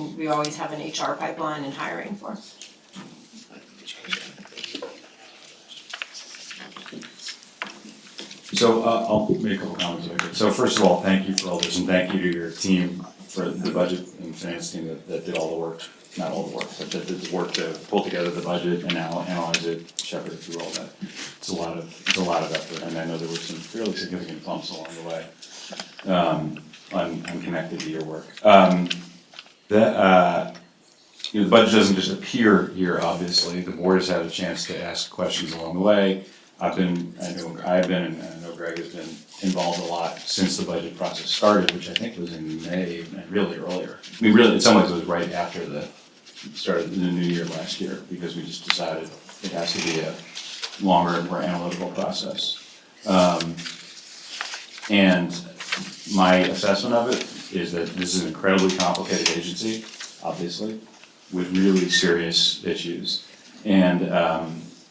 have an HR pipeline and hiring for. So I'll make a couple comments about it. So first of all, thank you for all this, and thank you to your team for the budget and finance team that did all the work, not all the work, but that did the work to pull together the budget and now analyze it, shepherd it through all that. It's a lot of effort, and I know there were some fairly significant bumps along the way. I'm connected to your work. The budget doesn't just appear here, obviously. The board has had a chance to ask questions along the way. I know and I know Greg has been involved a lot since the budget process started, which I think was in May and really earlier. I mean, really, in some ways it was right after the start of the new year last year, because we just decided it has to be a longer, more analytical process. And my assessment of it is that this is an incredibly complicated agency, obviously, with really serious issues. And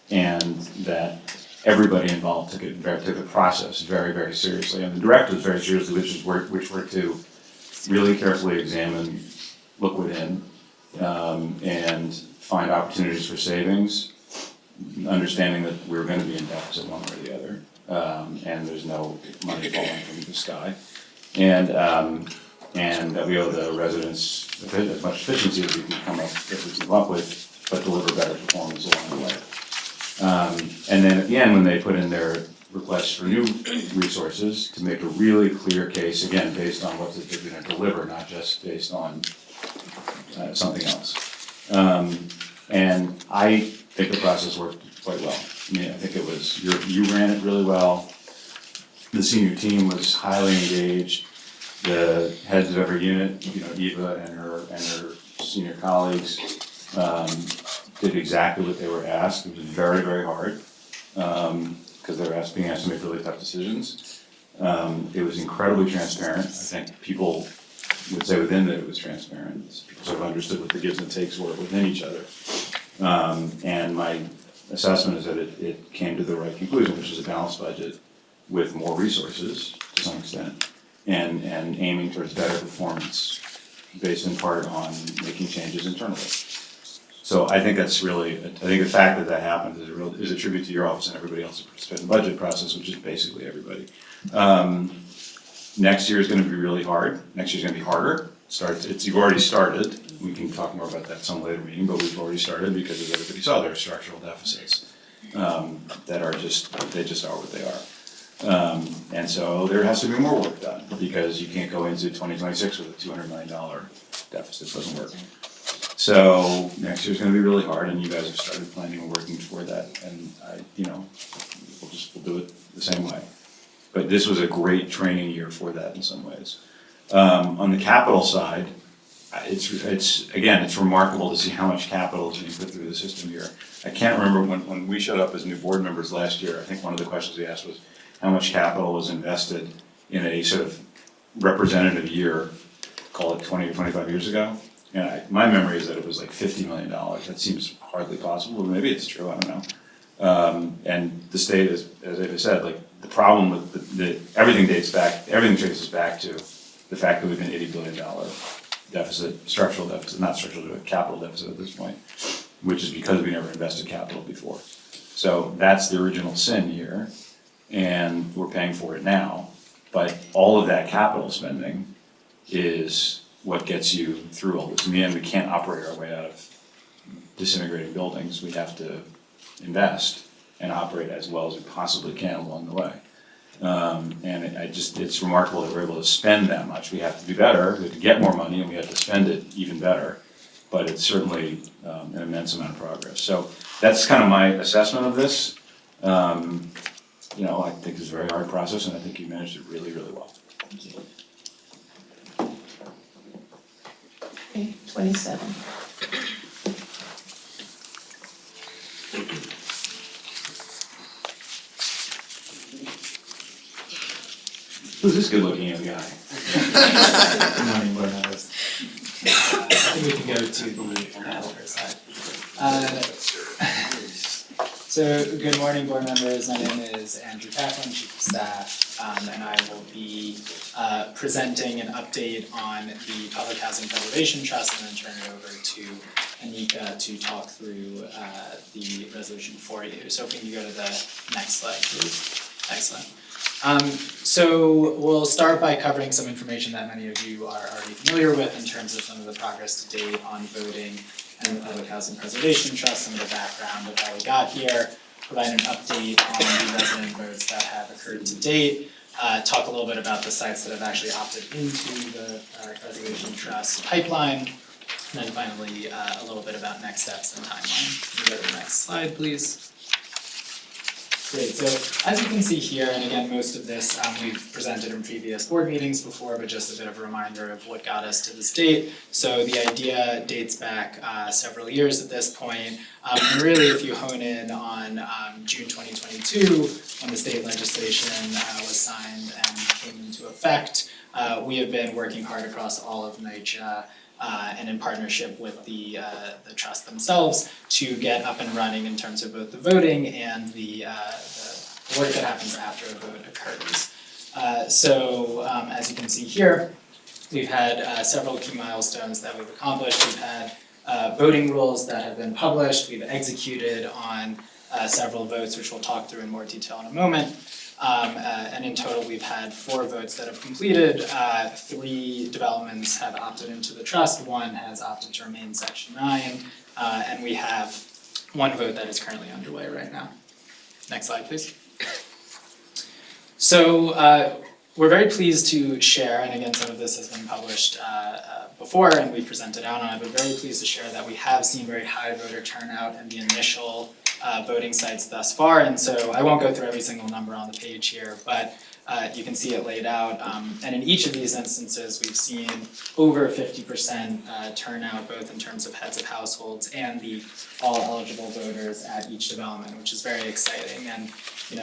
that everybody involved took the process very, very seriously. And the director was very seriously, which were to really carefully examine, look within, and find opportunities for savings, understanding that we were gonna be in deficit one way or the other, and there's no money falling from the sky. And that we owe the residents as much efficiency as we can come up with, but deliver better performance along the way. And then at the end, when they put in their requests for new resources, to make a really clear case, again, based on what they're gonna deliver, not just based on something else. And I think the process worked quite well. I mean, I think it was, you ran it really well. The senior team was highly engaged. The heads of every unit, Eva and her senior colleagues, did exactly what they were asked. It was very, very hard, because they were being asked to make really tough decisions. It was incredibly transparent. I think people would say within that it was transparent. People sort of understood what the gives and takes were within each other. And my assessment is that it came to the right conclusion, which is a balanced budget with more resources to some extent, and aiming towards better performance based in part on making changes internally. So I think that's really, I think the fact that happened is a tribute to your office and everybody else who participated in the budget process, which is basically everybody. Next year is gonna be really hard. Next year's gonna be harder. You've already started. We can talk more about that at some later meeting, but we've already started because as everybody saw, there are structural deficits that are they just are what they are. And so there has to be more work done, because you can't go into 2026 with a $200 million deficit, it doesn't work. So next year's gonna be really hard, and you guys have started planning and working toward that, and we'll do it the same way. But this was a great training year for that in some ways. On the capital side, it's remarkable to see how much capital is being put through the system here. I can't remember when we showed up as new board members last year, I think one of the questions we asked was how much capital was invested in a sort of representative year, call it 20 or 25 years ago. And my memory is that it was like $50 million. That seems hardly possible, but maybe it's true, I don't know. And the state is, as Ava said, like the problem with everything traces back to the fact that we've been $80 billion deficit, structural deficit, not structural, but capital deficit at this point, which is because we never invested capital before. So that's the original sin here, and we're paying for it now. But all of that capital spending is what gets you through all this. In the end, we can't operate our way out of disintegrating buildings. We have to invest and operate as well as we possibly can along the way. It's remarkable that we're able to spend that much. We have to do better, we have to get more money, and we have to spend it even better. But it's certainly an immense amount of progress. So that's kind of my assessment of this. I think it's a very hard process, and I think you managed it really, really well. Thank you. Okay, 27. Who's this good-looking young guy? Good morning, board members. I think we can go to the developer side. So, good morning, board members. My name is Andrew Kaplan, Chief of Staff, and I will be presenting an update on the Public Housing Preservation Trust, and then turn it over to Anika to talk through the resolution for you. So if we can go to the next slide, please. Excellent. So we'll start by covering some information that many of you are already familiar with in terms of some of the progress to date on voting and the Public Housing Preservation Trust, some of the background of how we got here, provide an update on the resident votes that have occurred to date, talk a little bit about the sites that have actually opted into the Preservation Trust pipeline, and then finally a little bit about next steps and timeline. Can you go to the next slide, please? Great, so as you can see here, and again, most of this we've presented in previous board meetings before, but just a bit of a reminder of what got us to this date. So the idea dates back several years at this point, and really if you hone in on June 2022, when the state legislation was signed and came into effect, we have been working hard across all of NYCHA and in partnership with the trust themselves to get up and running in terms of both the voting and the work that happens after a vote occurs. So as you can see here, we've had several key milestones that we've accomplished. We've had voting rules that have been published. We've executed on several votes, which we'll talk through in more detail in a moment. And in total, we've had 4 votes that have completed, 3 developments have opted into the trust, 1 has opted to remain Section 9, and we have 1 vote that is currently underway right now. Next slide, please. So we're very pleased to share, and again, some of this has been published before and we presented out on it, but very pleased to share that we have seen very high voter turnout in the initial voting sites thus far, and so I won't go through every single number on the page here, but you can see it laid out, and in each of these instances, we've seen over 50% turnout, both in terms of heads of households and the all eligible voters at each development, which is very exciting, and we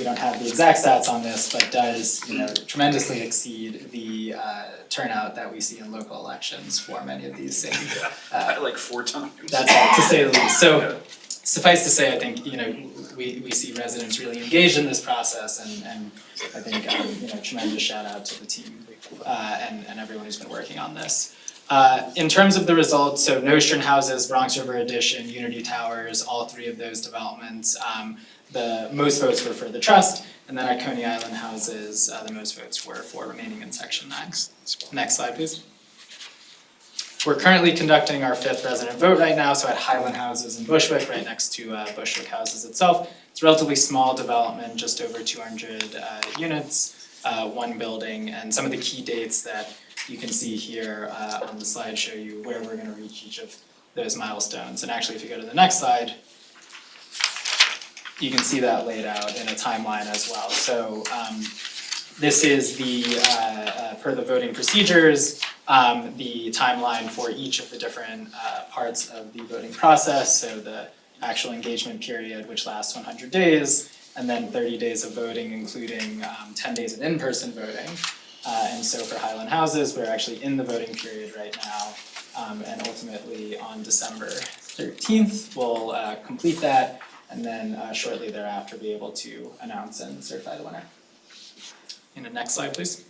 don't have the exact stats on this, but does tremendously exceed the turnout that we see in local elections for many of these same. Like 4 times. That's all, to say the least. So suffice to say, I think we see residents really engaged in this process, and I think tremendous shout out to the team and everyone who's been working on this. In terms of the results, so Nostrand Houses, Bronx River Addition, Unity Towers, all 3 of those developments, the most votes were for the trust, and then at Coney Island Houses, the most votes were for remaining in Section 9. Next slide, please. We're currently conducting our 5th resident vote right now, so at Highland Houses in Bushwick, right next to Bushwick Houses itself. It's a relatively small development, just over 200 units, one building, and some of the key dates that you can see here on the slide show you where we're gonna reach each of those milestones. And actually, if you go to the next slide, you can see that laid out in a timeline as well. So this is the, per the voting procedures, the timeline for each of the different parts of the voting process. So the actual engagement period, which lasts 100 days, and then 30 days of voting, including 10 days of in-person voting. And so for Highland Houses, we're actually in the voting period right now. And ultimately on December 13th, we'll complete that, and then shortly thereafter be able to announce and certify the winner. In the next slide, please.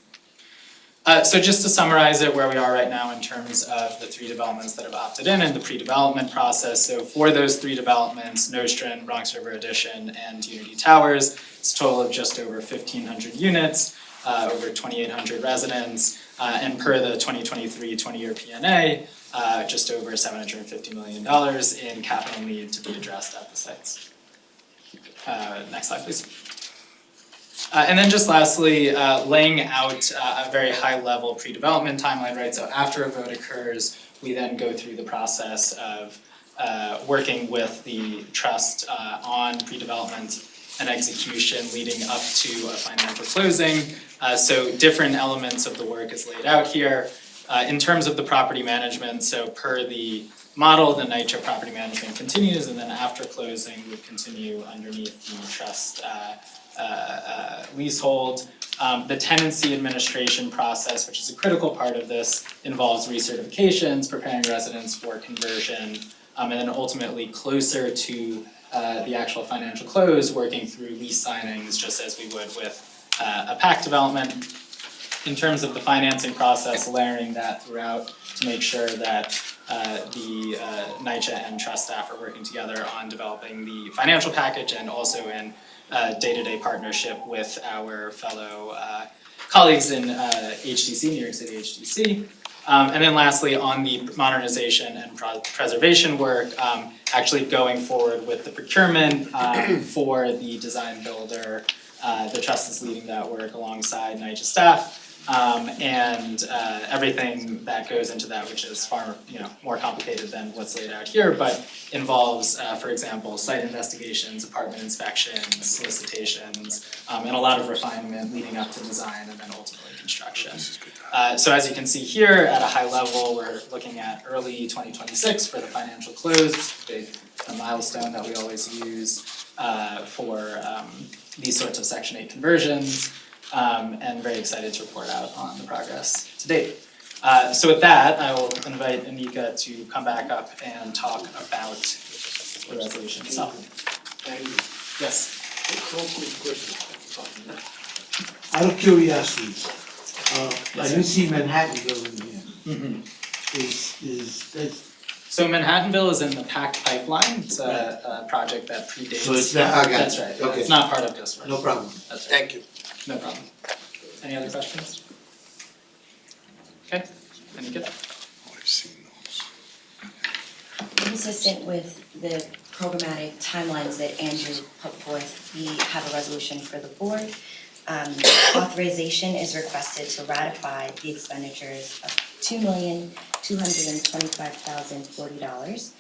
So just to summarize it, where we are right now in terms of the 3 developments that have opted in the pre-development process. So for those 3 developments, Nostrand, Bronx River Addition, and Unity Towers, it's a total of just over 1,500 units, over 2,800 residents, and per the 2023 20-year P&A, just over $750 million in capital need to be addressed at the sites. Next slide, please. And then just lastly, laying out a very high-level pre-development timeline, right? So after a vote occurs, we then go through the process of working with the trust on pre-development and execution leading up to a financial closing. So different elements of the work is laid out here. In terms of the property management, so per the model, the NYCHA property management continues, and then after closing would continue underneath the trust leasehold. The tenancy administration process, which is a critical part of this, involves recertifications, preparing residents for conversion, and then ultimately closer to the actual financial close, working through lease signings, just as we would with a PAC development. In terms of the financing process, layering that throughout to make sure that the NYCHA and trust staff are working together on developing the financial package and also in day-to-day partnership with our fellow colleagues in HTC, New York City HTC. And then lastly, on the modernization and preservation work, actually going forward with the procurement for the design builder. The trust is leading that work alongside NYCHA staff. And everything that goes into that, which is far more complicated than what's laid out here, but involves, for example, site investigations, apartment inspections, solicitations, and a lot of refinement leading up to design and then ultimately construction. So as you can see here, at a high level, we're looking at early 2026 for the financial close, a milestone that we always use for these sorts of Section 8 conversions. And very excited to report out on the progress to date. So with that, I will invite Anika to come back up and talk about the resolution itself. Yes. Out of curiosity, I didn't see Manhattanville in here. So Manhattanville is in the PAC pipeline. It's a project that predates. So it's not, I got it. That's right. Okay. It's not part of this work. No problem. That's right. Thank you. No problem. Any other questions? Okay, Anika? Consistent with the programmatic timelines that Andrew put forth, we have a resolution for the board. Authorization is requested to ratify the expenditures of $2,225,040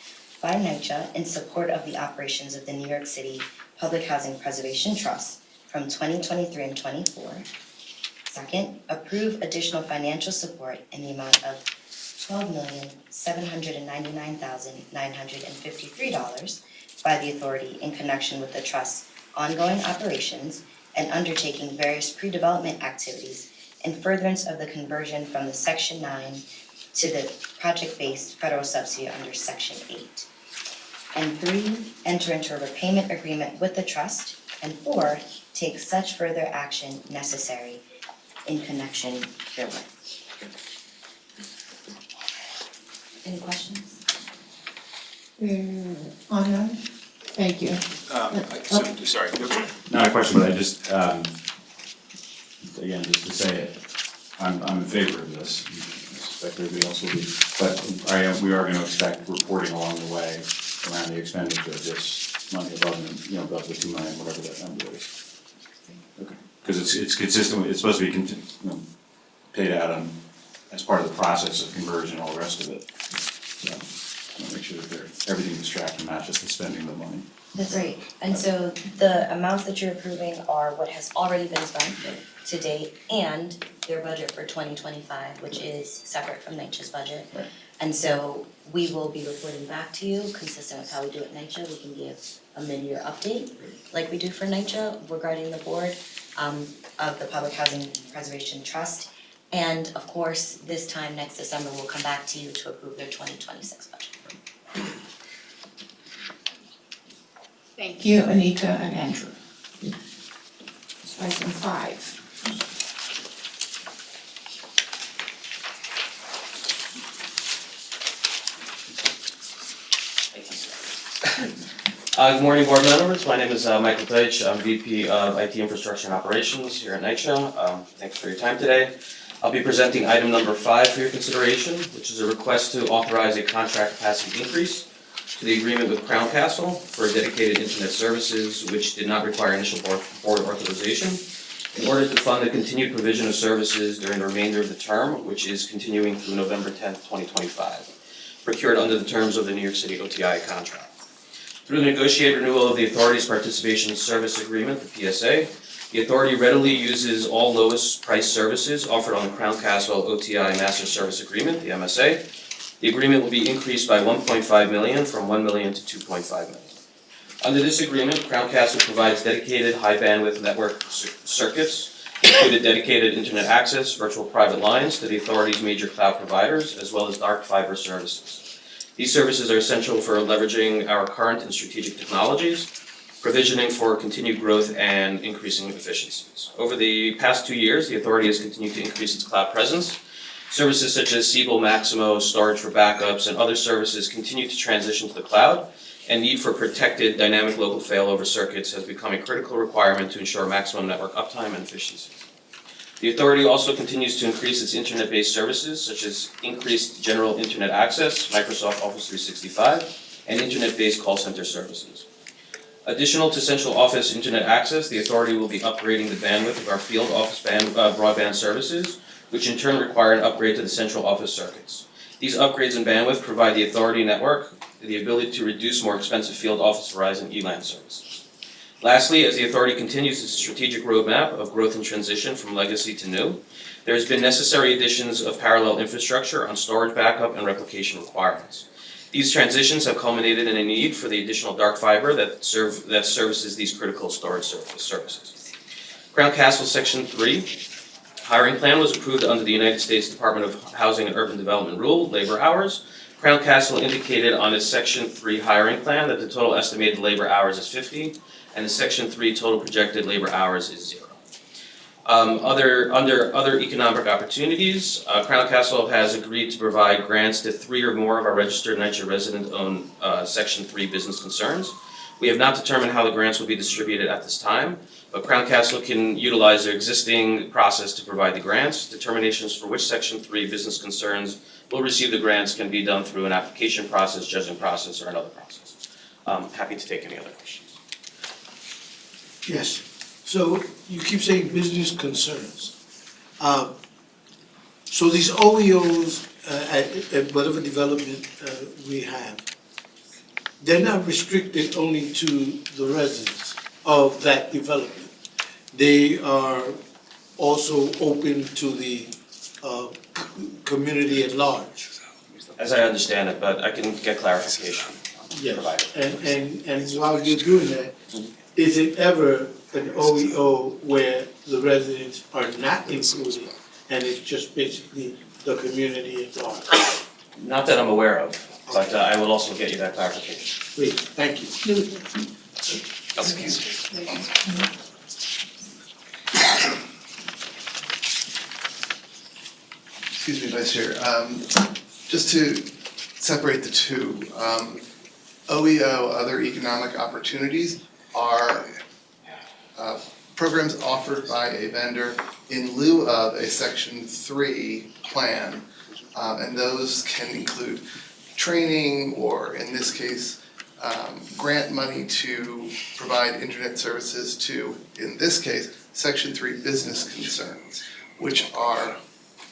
by NYCHA in support of the operations of the New York City Public Housing Preservation Trust from 2023 and 24. Second, approve additional financial support in the amount of $12,799,953 by the authority in connection with the trust's ongoing operations and undertaking various pre-development activities in furtherance of the conversion from the Section 9 to the project-based federal subsidy under Section 8. And 3, enter into a repayment agreement with the trust. And 4, take such further action necessary in connection therewith. Any questions? Anna, thank you. Sorry. Not a question, but I just, again, just to say it, I'm in favor of this. expect everybody else will be. But we are gonna expect reporting along the way around the expenditure of this money above, above the 2 million, whatever that number is. Okay, because it's consistent, it's supposed to be paid out on, as part of the process of conversion, all the rest of it. So, wanna make sure that everything's tracked and matches the spending of the money. That's right, and so the amounts that you're approving are what has already been spent to date and their budget for 2025, which is separate from NYCHA's budget. Right. And so we will be reporting back to you, consistent with how we do at NYCHA, we can give a mid-year update, like we do for NYCHA regarding the board of the Public Housing Preservation Trust. And of course, this time next December, we'll come back to you to approve their 2026 budget. Thank you, Anita and Andrew. Item 5. Good morning, board members. My name is Michael Deitch. I'm VP of IT Infrastructure and Operations here at NYCHA. Thanks for your time today. I'll be presenting item number 5 for your consideration, which is a request to authorize a contract capacity increase to the agreement with Crown Castle for dedicated internet services, which did not require initial board authorization, in order to fund the continued provision of services during the remainder of the term, which is continuing through November 10th, 2025, procured under the terms of the New York City OTI contract. Through the negotiated renewal of the authority's participation service agreement, the PSA, the authority readily uses all lowest price services offered on the Crown Castle OTI Master Service Agreement, the MSA. The agreement will be increased by $1.5 million from $1 million to $2.5 million. Under this agreement, Crown Castle provides dedicated high bandwidth network circuits, including dedicated internet access, virtual private lines to the authority's major cloud providers, as well as dark fiber services. These services are essential for leveraging our current and strategic technologies, provisioning for continued growth and increasing efficiencies. Over the past 2 years, the authority has continued to increase its cloud presence. Services such as Siebel Maximo, storage for backups, and other services continue to transition to the cloud, and need for protected dynamic local failover circuits has become a critical requirement to ensure maximum network uptime and efficiency. The authority also continues to increase its internet-based services, such as increased general internet access, Microsoft Office 365, and internet-based call center services. Additional to central office internet access, the authority will be upgrading the bandwidth of our field office broadband services, which in turn require an upgrade to the central office circuits. These upgrades in bandwidth provide the authority network the ability to reduce more expensive field office Verizon ELAN services. Lastly, as the authority continues its strategic roadmap of growth and transition from legacy to new, there has been necessary additions of parallel infrastructure on storage backup and replication requirements. These transitions have culminated in a need for the additional dark fiber that services these critical storage services. Crown Castle Section 3 hiring plan was approved under the United States Department of Housing and Urban Development rule, labor hours. Crown Castle indicated on its Section 3 hiring plan that the total estimated labor hours is 50, and the Section 3 total projected labor hours is 0. Under other economic opportunities, Crown Castle has agreed to provide grants to 3 or more of our registered NYCHA resident-owned Section 3 business concerns. We have not determined how the grants will be distributed at this time, but Crown Castle can utilize their existing process to provide the grants. Determinations for which Section 3 business concerns will receive the grants can be done through an application process, judging process, or another process. Happy to take any other questions. Yes, so you keep saying business concerns. So these OEOs at whatever development we have, they're not restricted only to the residents of that development. They are also open to the community at large. As I understand it, but I can get clarification. Yes, Provided. and while you're doing that, is it ever an OEO where the residents are not included and it's just basically the community at large? Not that I'm aware of, but I will also get you that clarification. Please, thank you. Excuse me. Excuse me, Vice Chair. Just to separate the two, OEO, other economic opportunities, are programs offered by a vendor in lieu of a Section 3 plan. And those can include training, or in this case, grant money to provide internet services to, in this case, Section 3 business concerns, which are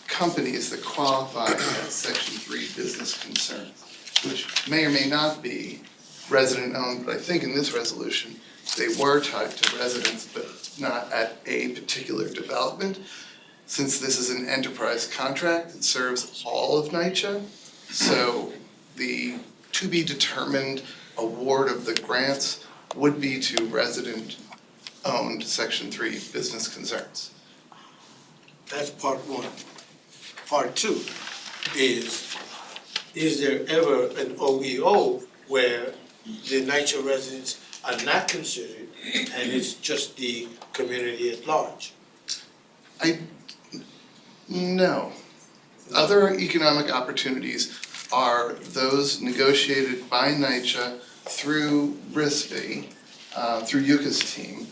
companies that qualify as Section 3 business concerns, which may or may not be resident-owned, but I think in this resolution, they were tied to residents, but not at a particular development. Since this is an enterprise contract, it serves all of NYCHA, so the to-be-determined award of the grants would be to resident-owned Section 3 business concerns. That's part one. Part two is there ever an OEO where the NYCHA residents are not considered and it's just the community at large? No. Other economic opportunities are those negotiated by NYCHA through RISB, through Yuka's team.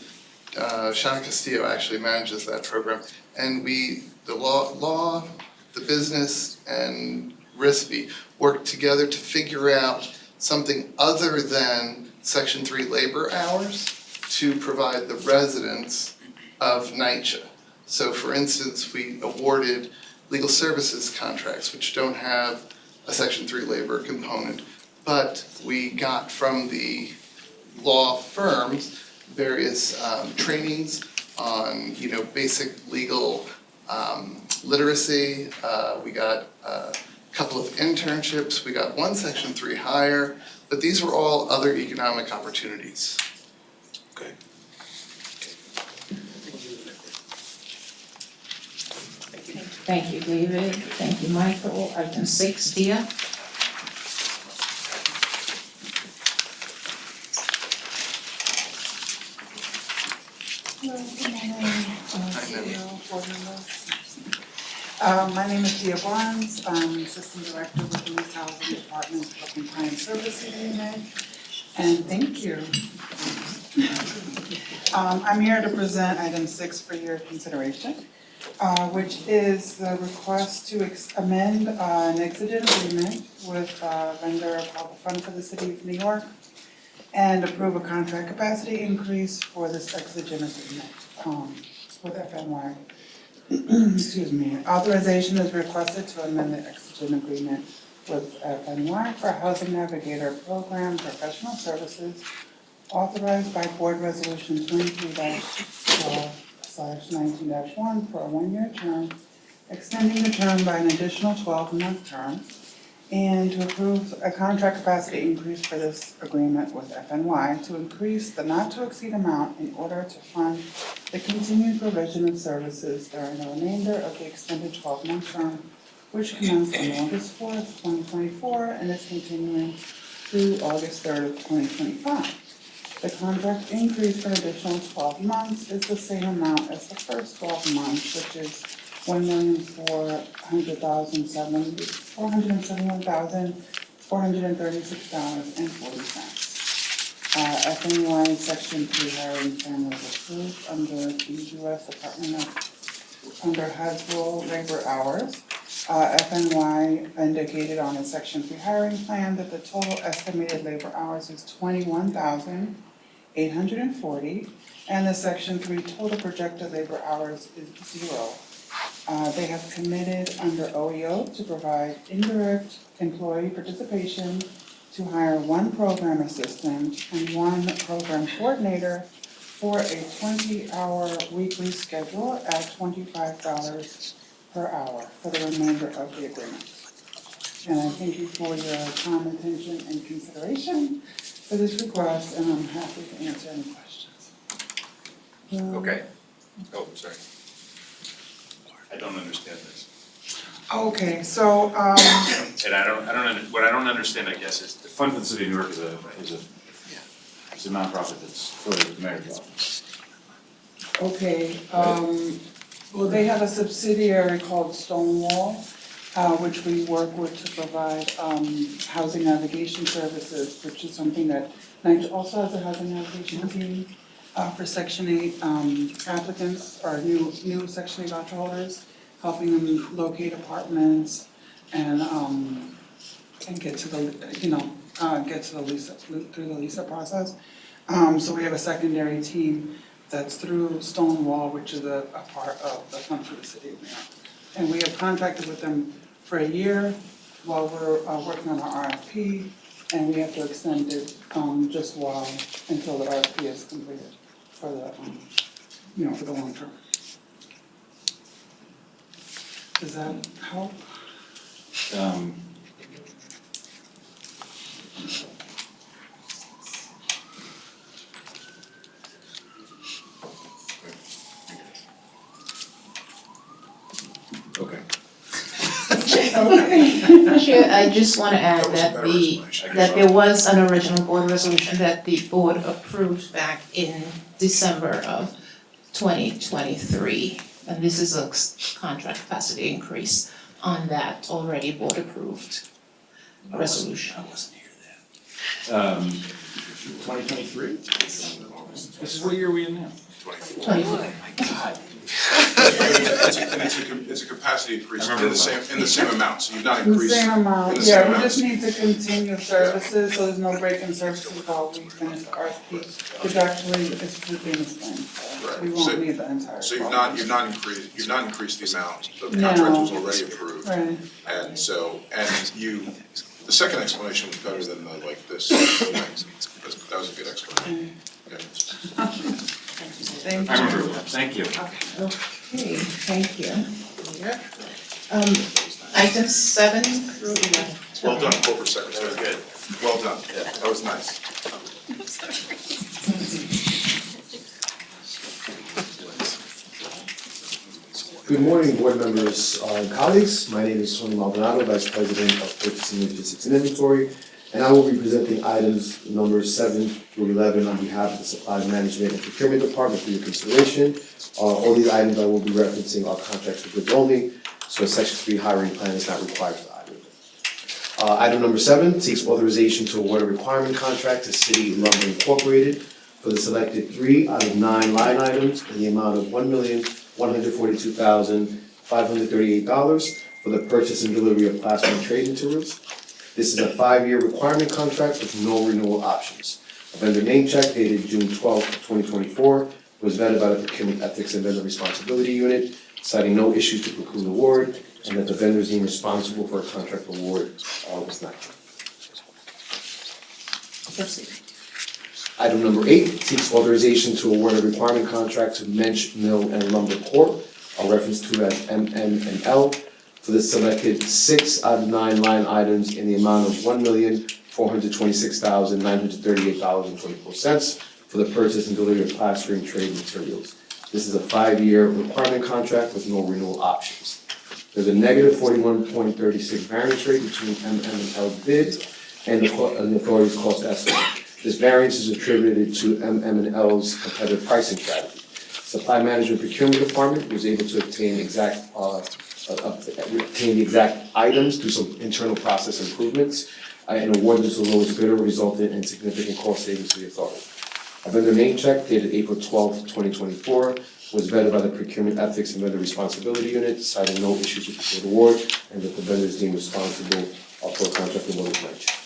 Shana Castillo actually manages that program. And the law, the business, and RISB work together to figure out something other than Section 3 labor hours to provide the residents of NYCHA. So for instance, we awarded legal services contracts, which don't have a Section 3 labor component, but we got from the law firms various trainings on, basic legal literacy. We got a couple of internships. We got one Section 3 hire, but these were all other economic opportunities. Okay. Thank you, David. Thank you, Michael. Item 6, Dia. My name is Gia Barnes. I'm Assistant Director with the East Housing Department for Compliance Services Unit. And thank you. I'm here to present item 6 for your consideration, which is the request to amend an exit agreement with a vendor called the Fund for the City of New York and approve a contract capacity increase for this exit agreement with FNY. Excuse me. Authorization is requested to amend the exit agreement with FNY for Housing Navigator Program Professional Services authorized by Board Resolution 23-12/19-1 for a 1-year term, extending the term by an additional 12-month term, and to approve a contract capacity increase for this agreement with FNY to increase the not-to-exceed amount in order to fund the continued provision of services during the remainder of the extended 12-month term, which commenced on August 4th, 2024, and is continuing through August 3rd of 2025. The contract increase for an additional 12 months is the same amount as the first 12 months, which is $1,471,436.40. FNY Section 3 hiring plan was approved under the U.S. Department under Hasbro labor hours. FNY indicated on its Section 3 hiring plan that the total estimated labor hours is 21,840, and the Section 3 total projected labor hours is 0. They have committed under OEO to provide indirect employee participation to hire 1 program assistant and 1 program coordinator for a 20-hour weekly schedule at $25 per hour for the remainder of the agreement. And I thank you for your time, attention, and consideration for this request, and I'm happy to answer any questions. Okay. Oh, sorry. I don't understand this. Okay, so, And what I don't understand, I guess, is the Fund for the City of New York is a nonprofit that's affiliated with the mayor's office. okay, well, they have a subsidiary called Stonewall, which we work with to provide, housing navigation services, which is something that NYCHA also has a housing navigation team, for Section 8, applicants or new Section 8 voucher holders. helping them locate apartments and get to the, get to the lease, through the lease process. So we have a secondary team that's through Stonewall, which is a part of the fund for the city of New York. And we have contracted with them for a year while we're working on our RFP, and we have to extend it just until the RFP is completed for the, for the long term. Does that help? Okay. Chair, I just want to add that there was an original board resolution that the board approved back in December of 2023. And this is a contract capacity increase on that already board approved resolution. I wasn't here then. 2023? This is what year are we in now? 24. Oh my God. It's a capacity increase in the same amount, so you've not The increased. same amount, in the same yeah, we amount. just need to continue services, so there's no break in services while we finish the RFP, which actually is completely in the spring, so Right. we won't need the entire. So you've not increased the amount, the No. contract was already approved. Right. And so, the second explanation was better than this. That was a good explanation. Okay. Thank I remember that, thank you. Okay, thank you. Items 7 through 11. Well done, corporate secretary. Good. Well done. Yeah, that was nice. Good morning, board members and colleagues. My name is Tony Maldonado, Vice President of Purchasing, Logistics, and Inventory, and I will be presenting items numbers 7 through 11 on behalf of the Supply Management and Procurement Department for your consideration. All these items I will be referencing are contracts for goods only, so a Section 3 hiring plan is not required for the item. Item number 7 seeks authorization to award a requirement contract to City Lumber Incorporated for the selected 3 out of 9 line items in the amount of $1,142,538 for the purchase and delivery of plastering trade materials. This is a 5-year requirement contract with no renewal options. A vendor name check dated June 12, 2024 was vetted by the Procurement Ethics and Vendor Responsibility Unit, citing no issues to preclude award, and that the vendors deemed responsible for a contract award was not true. Item number 8 seeks authorization to award a requirement contract to Mensch, Mill, and Lumber Corp., reference to as MM&L, for the selected 6 out of 9 line items in the amount of $1,426,938.24 for the purchase and delivery of plastering trade materials. This is a 5-year requirement contract with no renewal options. There's a negative 41.36 variance rate between MM&L bid and the authority's cost estimate. This variance is attributed to MM&L's competitive pricing strategy. Supply Management Procurement Department was able to obtain the exact items through some internal process improvements, and awarded to the lowest bidder resulted in significant cost savings to the authority. A vendor name check dated April 12, 2024 was vetted by the Procurement Ethics and Vendor Responsibility Unit, citing no issues with the award, and that the vendors deemed responsible for a contract award was mentioned.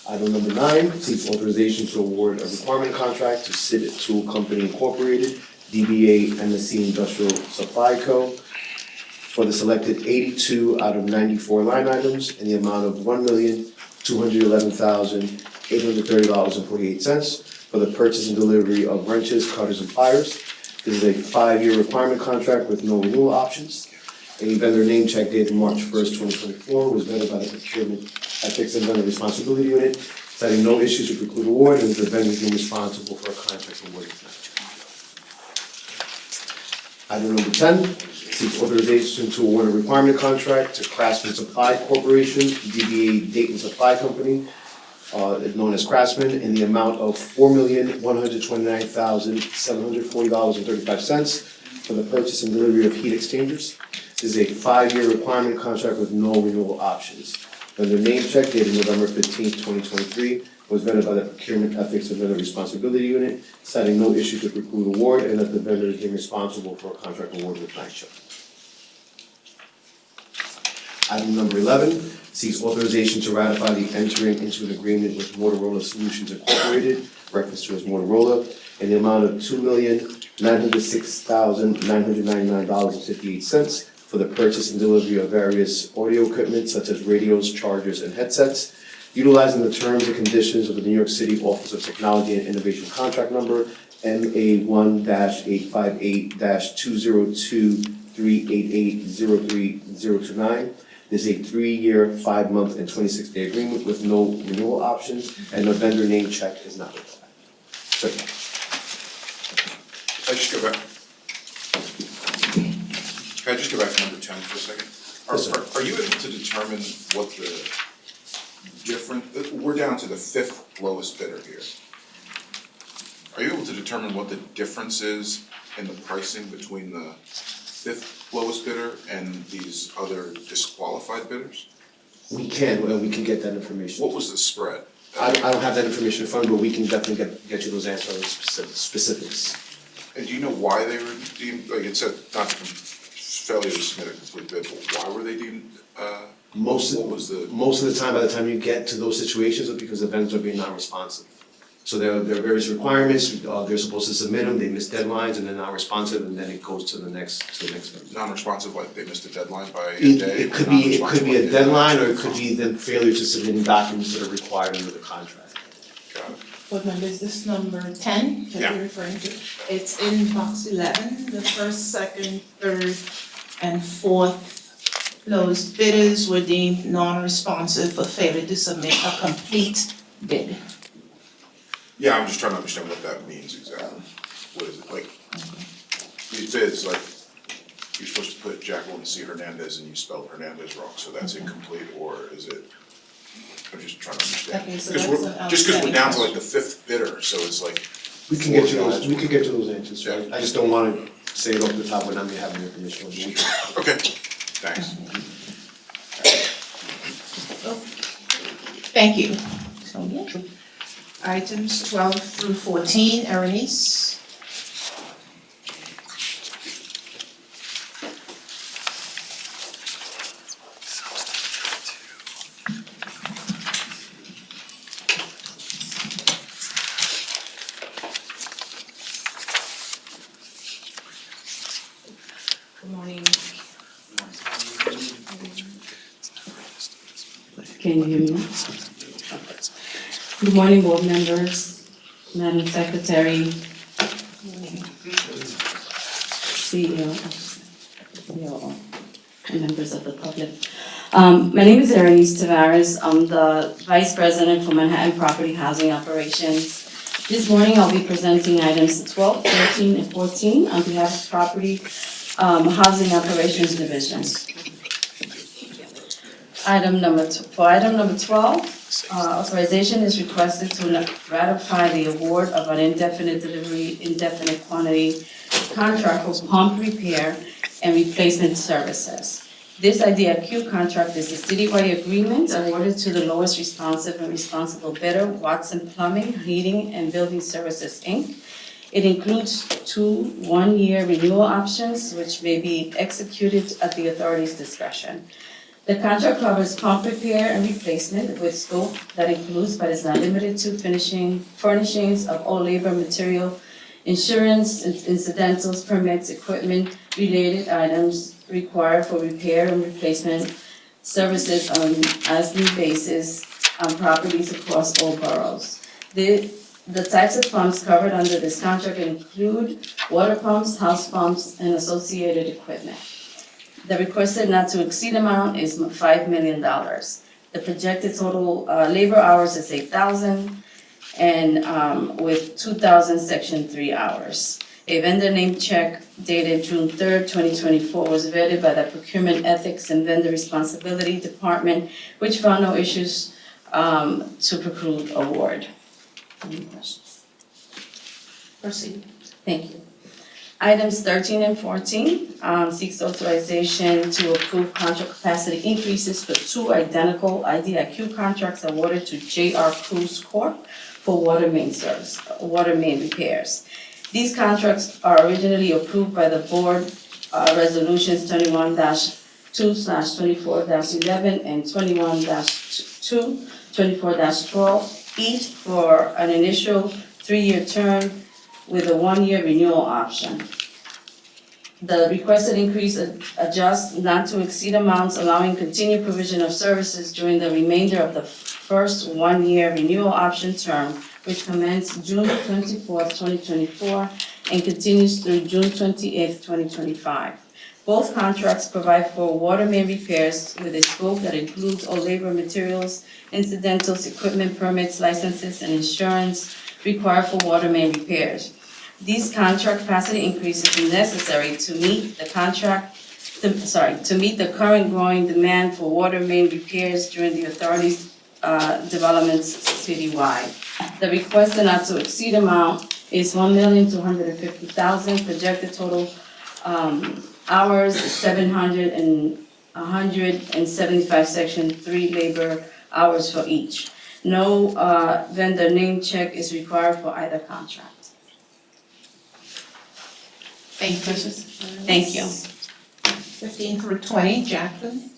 Item number 9 seeks authorization to award a requirement contract to Sid Tool Company Incorporated, DBA MSC Industrial Supply Co. for the selected 82 out of 94 line items in the amount of $1,211,830.48 for the purchase and delivery of wrenches, cutters, and pliers. This is a 5-year requirement contract with no renewal options. A vendor name check dated March 1st, 2024 was vetted by the Procurement Ethics and Vendor Responsibility Unit, citing no issues to preclude award, and the vendor is deemed responsible for a contract award. Item number 10 seeks authorization to award a requirement contract to Craftsman Supply Corporation, DBA Dayton Supply Company, known as Craftsman, in the amount of $4,129,740.35 for the purchase and delivery of heat exchangers. This is a 5-year requirement contract with no renewal options. Vendor name check dated November 15th, 2023 was vetted by the Procurement Ethics and Vendor Responsibility Unit, citing no issue to preclude award, and that the vendor is deemed responsible for a contract award with NYCHA. Item number 11 seeks authorization to ratify the entering into an agreement with Motorola Solutions Incorporated, reference to as Motorola, in the amount of $2,906,999.58 for the purchase and delivery of various audio equipment such as radios, chargers, and headsets, utilizing the terms and conditions of the New York City Office of Technology and Innovation Contract Number MA1-858-202-388-03029. This is a 3-year, 5-month, and 26-day agreement with no renewal options, and a vendor name check is not required. Certified. Can I just go back to number 10 for a second? Yes, sir. Are you able to determine what the we're down to the 5th lowest bidder here. Are you able to determine what the difference is in the pricing between the 5th lowest bidder and these other disqualified bidders? We can get that information. What was the spread? I don't have that information in front of me, but we can definitely get you those answers, specifics. And do you know why they were deemed, like it said, not to failure to submit a complete bid, but why were they deemed, Most of the time, by the time you get to those situations, it's because the vendors are being non-responsive. So there are various requirements, they're supposed to submit them, they miss deadlines, and they're not responsive, and then it goes to the next vendor. Non-responsive, like they missed a deadline by a day? It could be a deadline, or it could be the failure to submit documents that are required under the contract. Got it. What number is this, number 10 that you're referring to? It's in box 11, the first, second, third, and fourth lowest bidders were deemed non-responsive for failure to submit a complete bid. Yeah, I'm just trying to understand what that means exactly. What is it, like, these bids, like, you're supposed to put Jacqueline C. Hernandez and you spelled Hernandez wrong, so that's incomplete, or is it? I'm just trying to understand. Okay, so Because that's we're, an just because we're down to like outstanding the 5th bidder, so it's like. We can get you those answers, right? I just don't wanna say it off the top without me having the information. Okay, thanks. Thank you. Sonia. Items 12 through 14, Erenice. Good morning. Can you hear me now? Good morning, board members, Madam Secretary, CEO, and members of the public. My name is Erenice Tavares. I'm the Vice President for Manhattan Property Housing Operations. This morning, I'll be presenting items 12, 13, and 14 on behalf of Property Housing Operations Division. Item number 12, authorization is requested to ratify the award of an indefinite delivery, indefinite quantity contract for pump repair and replacement services. This IDIQ contract is a citywide agreement awarded to the lowest responsive and responsible bidder, Watson Plumbing, Heating, and Building Services, Inc. It includes 2 one-year renewal options, which may be executed at the authority's discretion. The contract covers pump repair and replacement with scope that includes but is not limited to furnishings of all labor, material, insurance, incidentals, permits, equipment, related items required for repair and replacement services on as-need basis on properties across all boroughs. The types of pumps covered under this contract include water pumps, house pumps, and associated equipment. The requested not to exceed amount is $5 million. The projected total labor hours is 8,000 and with 2,000 Section 3 hours. A vendor name check dated June 3rd, 2024 was vetted by the Procurement Ethics and Vendor Responsibility Department, which found no issues to preclude award. Any questions? Proceed. Thank you. Items 13 and 14 seeks authorization to approve contract capacity increases for 2 identical IDIQ contracts awarded to J.R. Cruz Corp. For water main repairs. These contracts are originally approved by the board, resolutions 21-2/24-11 and 21-2/24-12, each for an initial 3-year term with a 1-year renewal option. The requested increase adjusts not to exceed amounts allowing continued provision of services during the remainder of the first 1-year renewal option term, which commenced June 24th, 2024, and continues through June 28th, 2025. Both contracts provide for water main repairs with a scope that includes all labor, materials, incidentals, equipment, permits, licenses, and insurance required for water main repairs. These contract capacity increases are necessary to meet the current growing demand for water main repairs during the authority's developments citywide. The requested not to exceed amount is $1,250,000, projected total hours 175 section 3 labor hours for each. No vendor name check is required for either contract. Thank you. Thank you. 15 through 20, Jacqueline.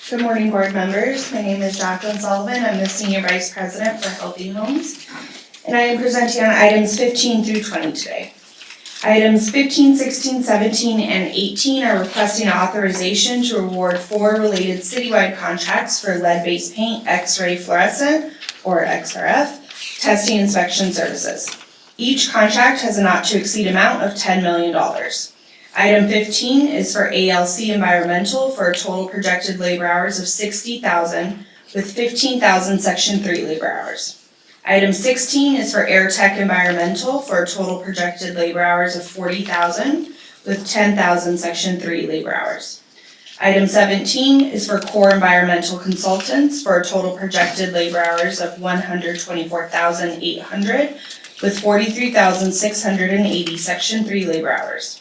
Good morning, board members. My name is Jacqueline Sullivan. I'm the Senior Vice President for Healthy Homes. And I am presenting on items 15 through 20 today. Items 15, 16, 17, and 18 are requesting authorization to award 4 related citywide contracts for lead-based paint X-ray fluorescent, or XRF, testing inspection services. Each contract has a not to exceed amount of $10 million. Item 15 is for ALC Environmental for a total projected labor hours of 60,000 with 15,000 Section 3 labor hours. Item 16 is for AirTech Environmental for a total projected labor hours of 40,000 with 10,000 Section 3 labor hours. Item 17 is for Core Environmental Consultants for a total projected labor hours of 124,800 with 43,680 Section 3 labor hours.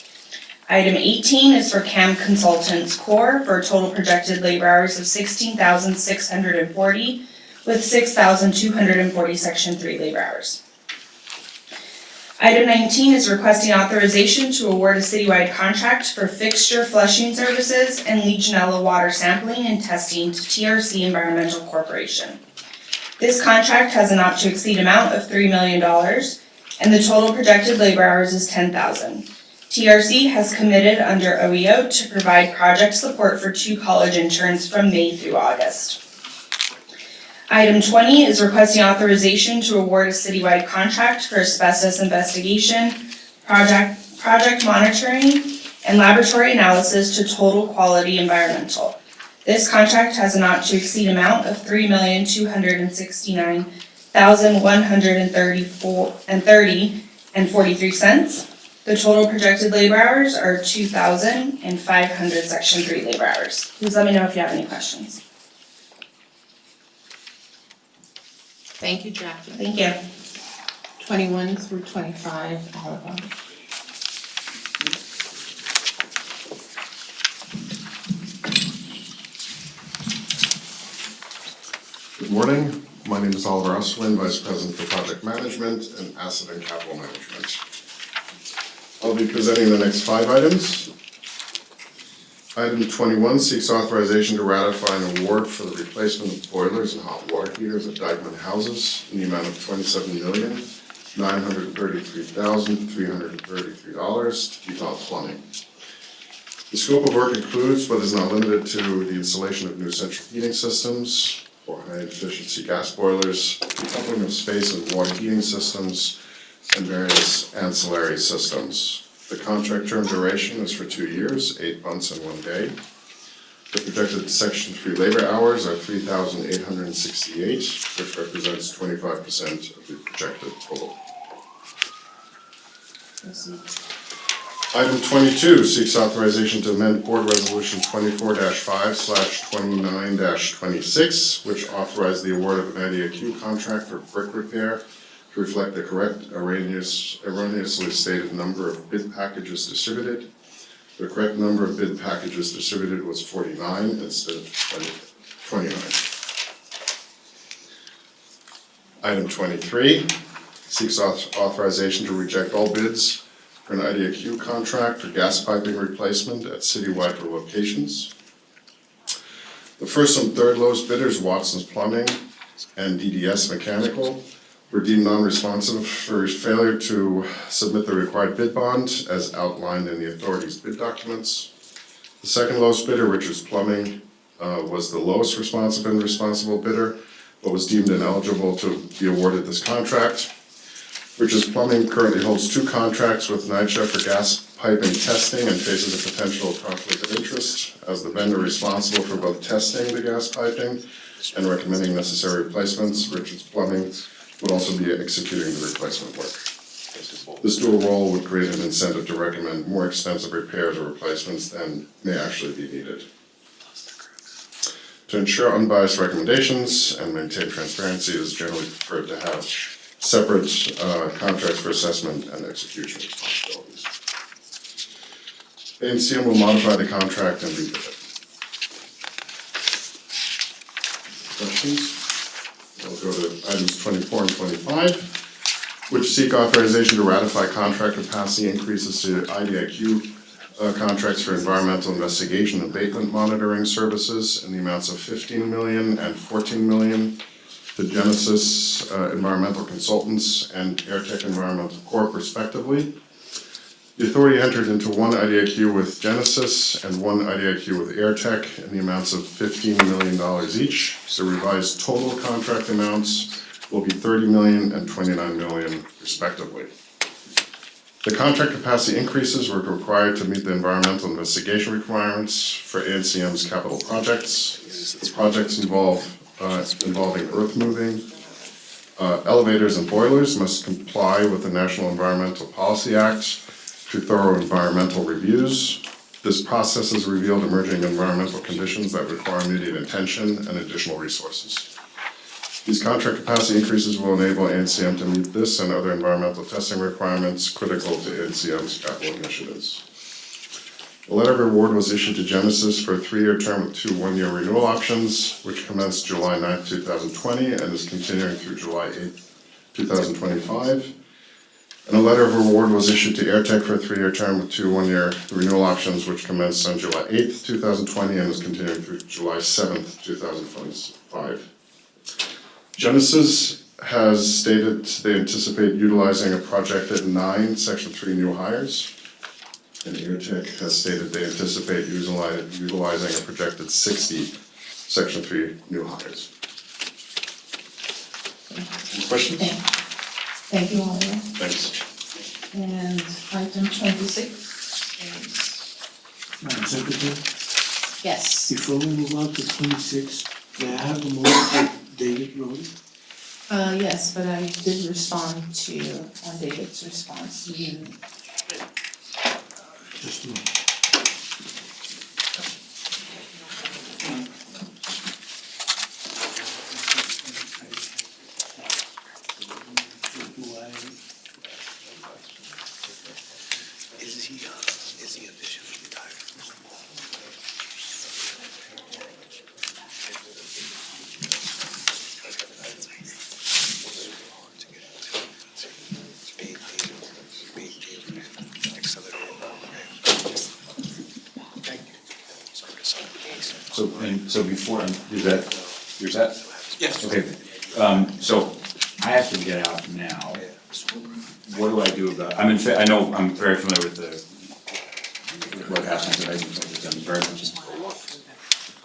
Item 18 is for CAM Consultants Core for a total projected labor hours of 16,640 with 6,240 Section 3 labor hours. Item 19 is requesting authorization to award a citywide contract for fixture flushing services and Legionella water sampling and testing to TRC Environmental Corporation. This contract has a not to exceed amount of $3 million and the total projected labor hours is 10,000. TRC has committed under OEO to provide project support for 2 college interns from May through August. Item 20 is requesting authorization to award a citywide contract for asbestos investigation, project monitoring, and laboratory analysis to Total Quality Environmental. This contract has a not to exceed amount of $3,269,130.43. The total projected labor hours are 2,500 Section 3 labor hours. Please let me know if you have any questions. Thank you, Jacqueline. Thank you. 21 through 25, Oliver. Good morning. My name is Oliver Uswin, Vice President for Project Management and Asset and Capital Management. I'll be presenting the next 5 items. Item 21 seeks authorization to ratify an award for the replacement of boilers and hot water heaters at Dykeman Houses in the amount of $27,933,333 to Utah Plumbing. The scope of work includes, but is not limited to, the installation of new central heating systems for high-efficiency gas boilers, decoupling of space and water heating systems, and various ancillary systems. The contract term duration is for 2 years, 8 months and 1 day. The projected Section 3 labor hours are 3,868, which represents 25% of the projected total. Item 22 seeks authorization to amend Board Resolution 24-5/29-26, which authorized the award of an IDIQ contract for brick repair to reflect the correct erroneously stated number of bid packages distributed. The correct number of bid packages distributed was 49 instead of 29. Item 23 seeks authorization to reject all bids for an IDIQ contract for gas piping replacement at citywide locations. The first and third lowest bidders, Watson's Plumbing and DDS Mechanical, were deemed non-responsive for failure to submit the required bid bond as outlined in the authority's bid documents. The second lowest bidder, Richards Plumbing, was the lowest responsive and responsible bidder, but was deemed ineligible to be awarded this contract. Richards Plumbing currently holds 2 contracts with NYCHA for gas piping testing and faces a potential conflict of interest as the vendor responsible for both testing the gas piping and recommending necessary replacements. Richards Plumbing would also be executing the replacement work. This dual role would create an incentive to recommend more extensive repairs or replacements than may actually be needed. To ensure unbiased recommendations and maintain transparency, it is generally preferred to have separate contracts for assessment and execution responsibilities. ANCM will modify the contract and rebid it. Questions? We'll go to items 24 and 25, which seek authorization to ratify contract capacity increases to IDIQ contracts for environmental investigation and abatement monitoring services in the amounts of $15 million and $14 million to Genesis Environmental Consultants and AirTech Environmental Corp. Respectively. The authority entered into one IDIQ with Genesis and one IDIQ with AirTech in the amounts of $15 million each. The revised total contract amounts will be $30 million and $29 million respectively. The contract capacity increases were required to meet the environmental investigation requirements for ANCM's capital projects. The projects involving earth moving, elevators and boilers must comply with the National Environmental Policy Act through thorough environmental reviews. This process has revealed emerging environmental conditions that require immediate attention and additional resources. These contract capacity increases will enable ANCM to meet this and other environmental testing requirements critical to ANCM's capital initiatives. A letter of award was issued to Genesis for a 3-year term with 2 one-year renewal options, which commenced July 9, 2020 and is continuing through July 8, 2025. And a letter of award was issued to AirTech for a 3-year term with 2 one-year renewal options, which commenced on July 8, 2020 and is continuing through July 7, 2025. Genesis has stated they anticipate utilizing a projected 9 Section 3 new hires. And AirTech has stated they anticipate utilizing a projected 60 Section 3 new hires. Any questions? Thank you, Oliver. Thanks. And item 26 Madam Secretary, yes. before we move on to 26, may I have a moment for David Rowley? Yes, but I did respond to David's response. Just a moment. Is he officially retired? So before, is that, you're set? Yes. Okay, so I have to get out now. What do I do about, I know, I'm very familiar with what happened today, I'm very much.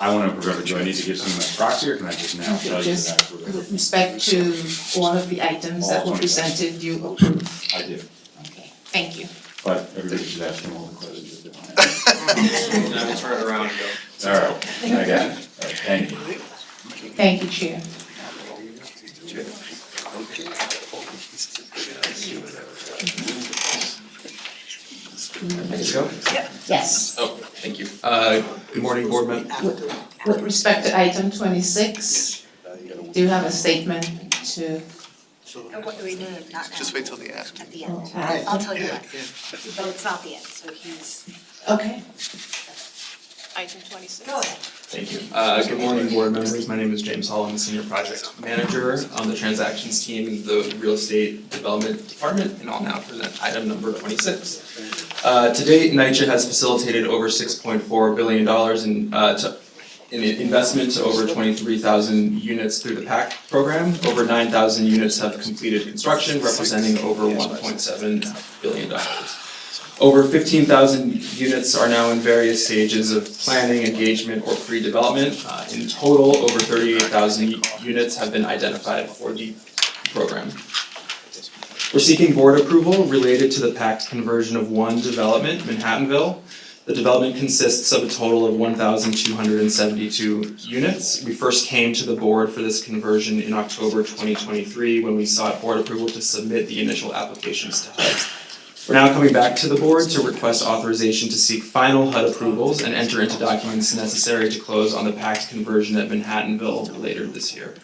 I wanna prepare, do I need to give something like proxy, or can I just now tell you Just that? we're gonna- with respect to all of the items that were presented, you approve. I do, Okay, thank you. but everybody should ask them all the questions if they want. Now we'll turn it around and go. Alright, I got it, alright, thank you. Thank you, Chair. Ready to go? Yes. Oh, thank you. Good morning, board members. With respect to item 26, do you have a statement to? Wait, no, not now. Just wait till the end. At the end. Okay. I'll tell you Yeah, what, but it's not the end, so he's. Okay. Item 26. Thank you. Good morning, board members. My name is James Hall. I'm the Senior Project Manager on the Transactions Team in the Real Estate Development Department, and I'll now present item number 26. To date, NYCHA has facilitated over $6.4 billion in investment to over 23,000 units through the PAC program. Over 9,000 units have completed construction, representing over $1.7 billion. Over 15,000 units are now in various stages of planning, engagement, or pre-development. In total, over 38,000 units have been identified for the program. We're seeking board approval related to the PACT conversion of one development, Manhattanville. The development consists of a total of 1,272 units. We first came to the board for this conversion in October 2023 when we sought board approval to submit the initial applications to HUD. We're now coming back to the board to request authorization to seek final HUD approvals and enter into documents necessary to close on the PACT conversion at Manhattanville later this year.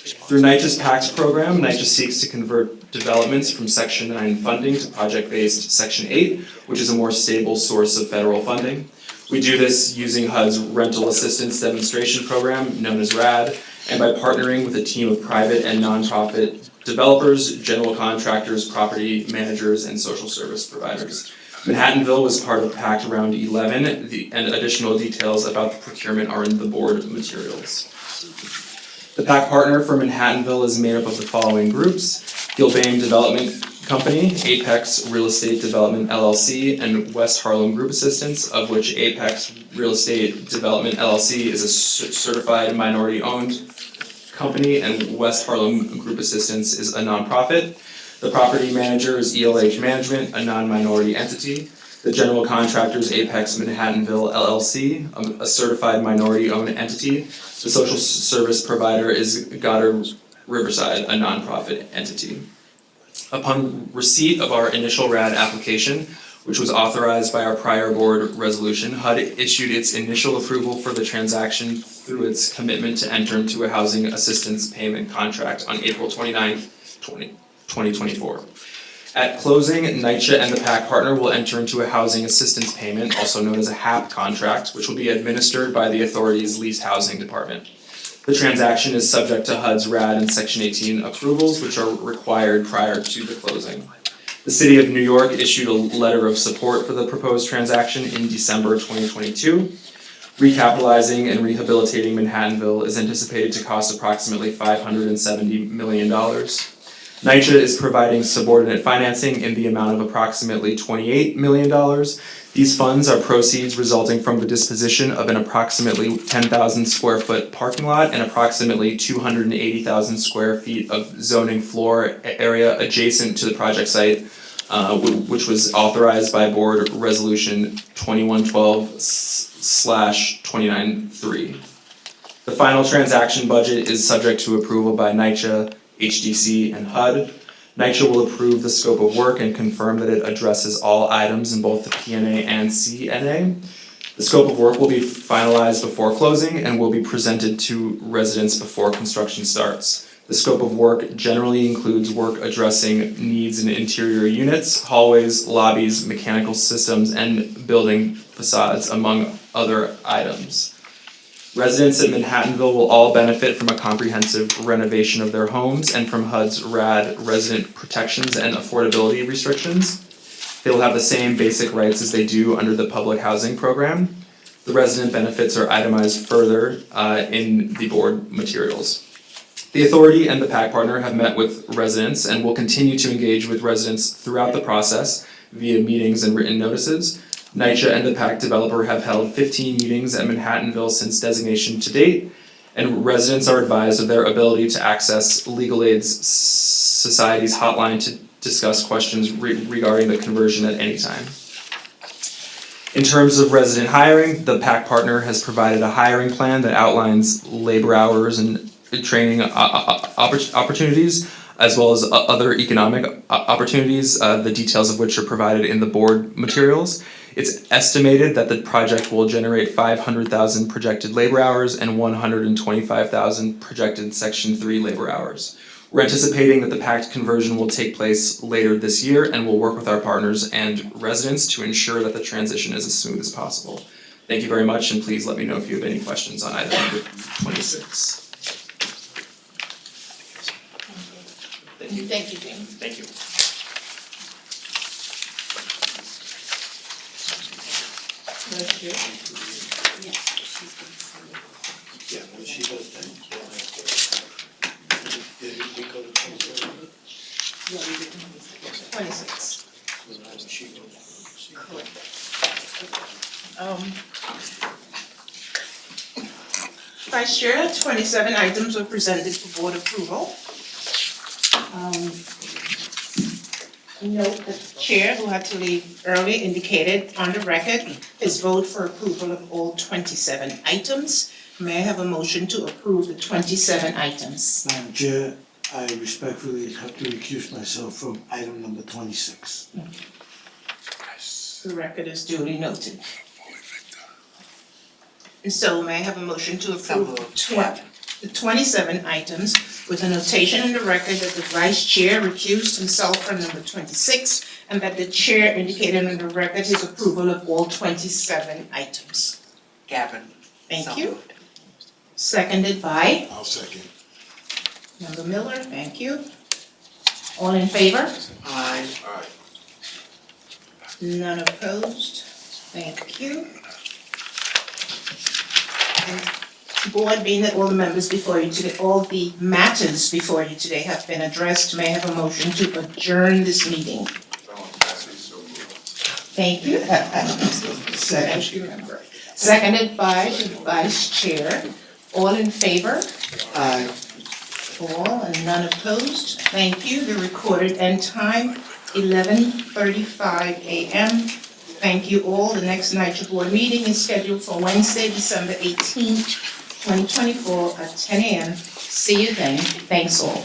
Through NYCHA's PACT program, NYCHA seeks to convert developments from Section 9 funding to project-based Section 8, which is a more stable source of federal funding. We do this using HUD's Rental Assistance Demonstration Program, known as RAD, and by partnering with a team of private and nonprofit developers, general contractors, property managers, and social service providers. Manhattanville was part of PACT Round 11, and additional details about the procurement are in the board materials. The PAC partner for Manhattanville is made up of the following groups: Gilbane Development Company, Apex Real Estate Development LLC, and West Harlem Group Assistance, of which Apex Real Estate Development LLC is a certified minority-owned company, and West Harlem Group Assistance is a nonprofit. The property manager is ELH Management, a non-minority entity. The general contractor is Apex Manhattanville LLC, a certified minority-owned entity. The social service provider is Goddard Riverside, a nonprofit entity. Upon receipt of our initial RAD application, which was authorized by our prior board resolution, HUD issued its initial approval for the transaction through its commitment to enter into a housing assistance payment contract on April 29th, 2024. At closing, NYCHA and the PAC partner will enter into a housing assistance payment, also known as a HAP contract, which will be administered by the authority's leased housing department. The transaction is subject to HUD's RAD and Section 18 approvals, which are required prior to the closing. The City of New York issued a letter of support for the proposed transaction in December 2022. Recapitalizing and rehabilitating Manhattanville is anticipated to cost approximately $570 million. NYCHA is providing subordinate financing in the amount of approximately $28 million. These funds are proceeds resulting from the disposition of an approximately 10,000 square foot parking lot and approximately 280,000 square feet of zoning floor area adjacent to the project site, which was authorized by Board Resolution 2112/293. The final transaction budget is subject to approval by NYCHA, HDC, and HUD. NYCHA will approve the scope of work and confirm that it addresses all items in both the PNA and CNA. The scope of work will be finalized before closing and will be presented to residents before construction starts. The scope of work generally includes work addressing needs in interior units, hallways, lobbies, mechanical systems, and building facades, among other items. Residents at Manhattanville will all benefit from a comprehensive renovation of their homes and from HUD's RAD resident protections and affordability restrictions. They will have the same basic rights as they do under the public housing program. The resident benefits are itemized further in the board materials. The authority and the PAC partner have met with residents and will continue to engage with residents throughout the process via meetings and written notices. NYCHA and the PAC developer have held 15 meetings at Manhattanville since designation to date, and residents are advised of their ability to access Legal Aid Society's hotline to discuss questions regarding the conversion at any time. In terms of resident hiring, the PAC partner has provided a hiring plan that outlines labor hours and training opportunities. as well as other economic opportunities, the details of which are provided in the board materials. It's estimated that the project will generate 500,000 projected labor hours and 125,000 projected Section 3 labor hours. We're anticipating that the PACT conversion will take place later this year, and we'll work with our partners and residents to ensure that the transition is as smooth as possible. Thank you very much, and please let me know if you have any questions on item number 26. Thank you, James. Thank you. Yeah, when she does that, did we go to 27? 26. She goes. Correct. Vice Chair, 27 items were presented for board approval. Note that the chair, who had to leave early, indicated on the record his vote for approval of all 27 items. May I have a motion to approve the 27 items? Madam Chair, I respectfully have to recuse myself from item number 26. The record is duly noted. And so may I have a motion to approve the 27 items with a notation in the record that the vice chair recused himself from number 26 and that the chair indicated in the record his approval of all 27 items. Gavin. Thank you. Seconded by? I'll second. Member Miller, thank you. All in favor? Aye. Aye. None opposed? Thank you. And board, being that all the members before you today, all the matters before you today have been addressed, may I have a motion to adjourn this meeting? Thank you. Second. Seconded by the vice chair. All in favor? Aye. All and none opposed. Thank you. The recorded end time, 11:35 a.m. Thank you all. The next NYCHA board meeting is scheduled for Wednesday, December 18th, 2024 at 10 a.m. See you then. Thanks all.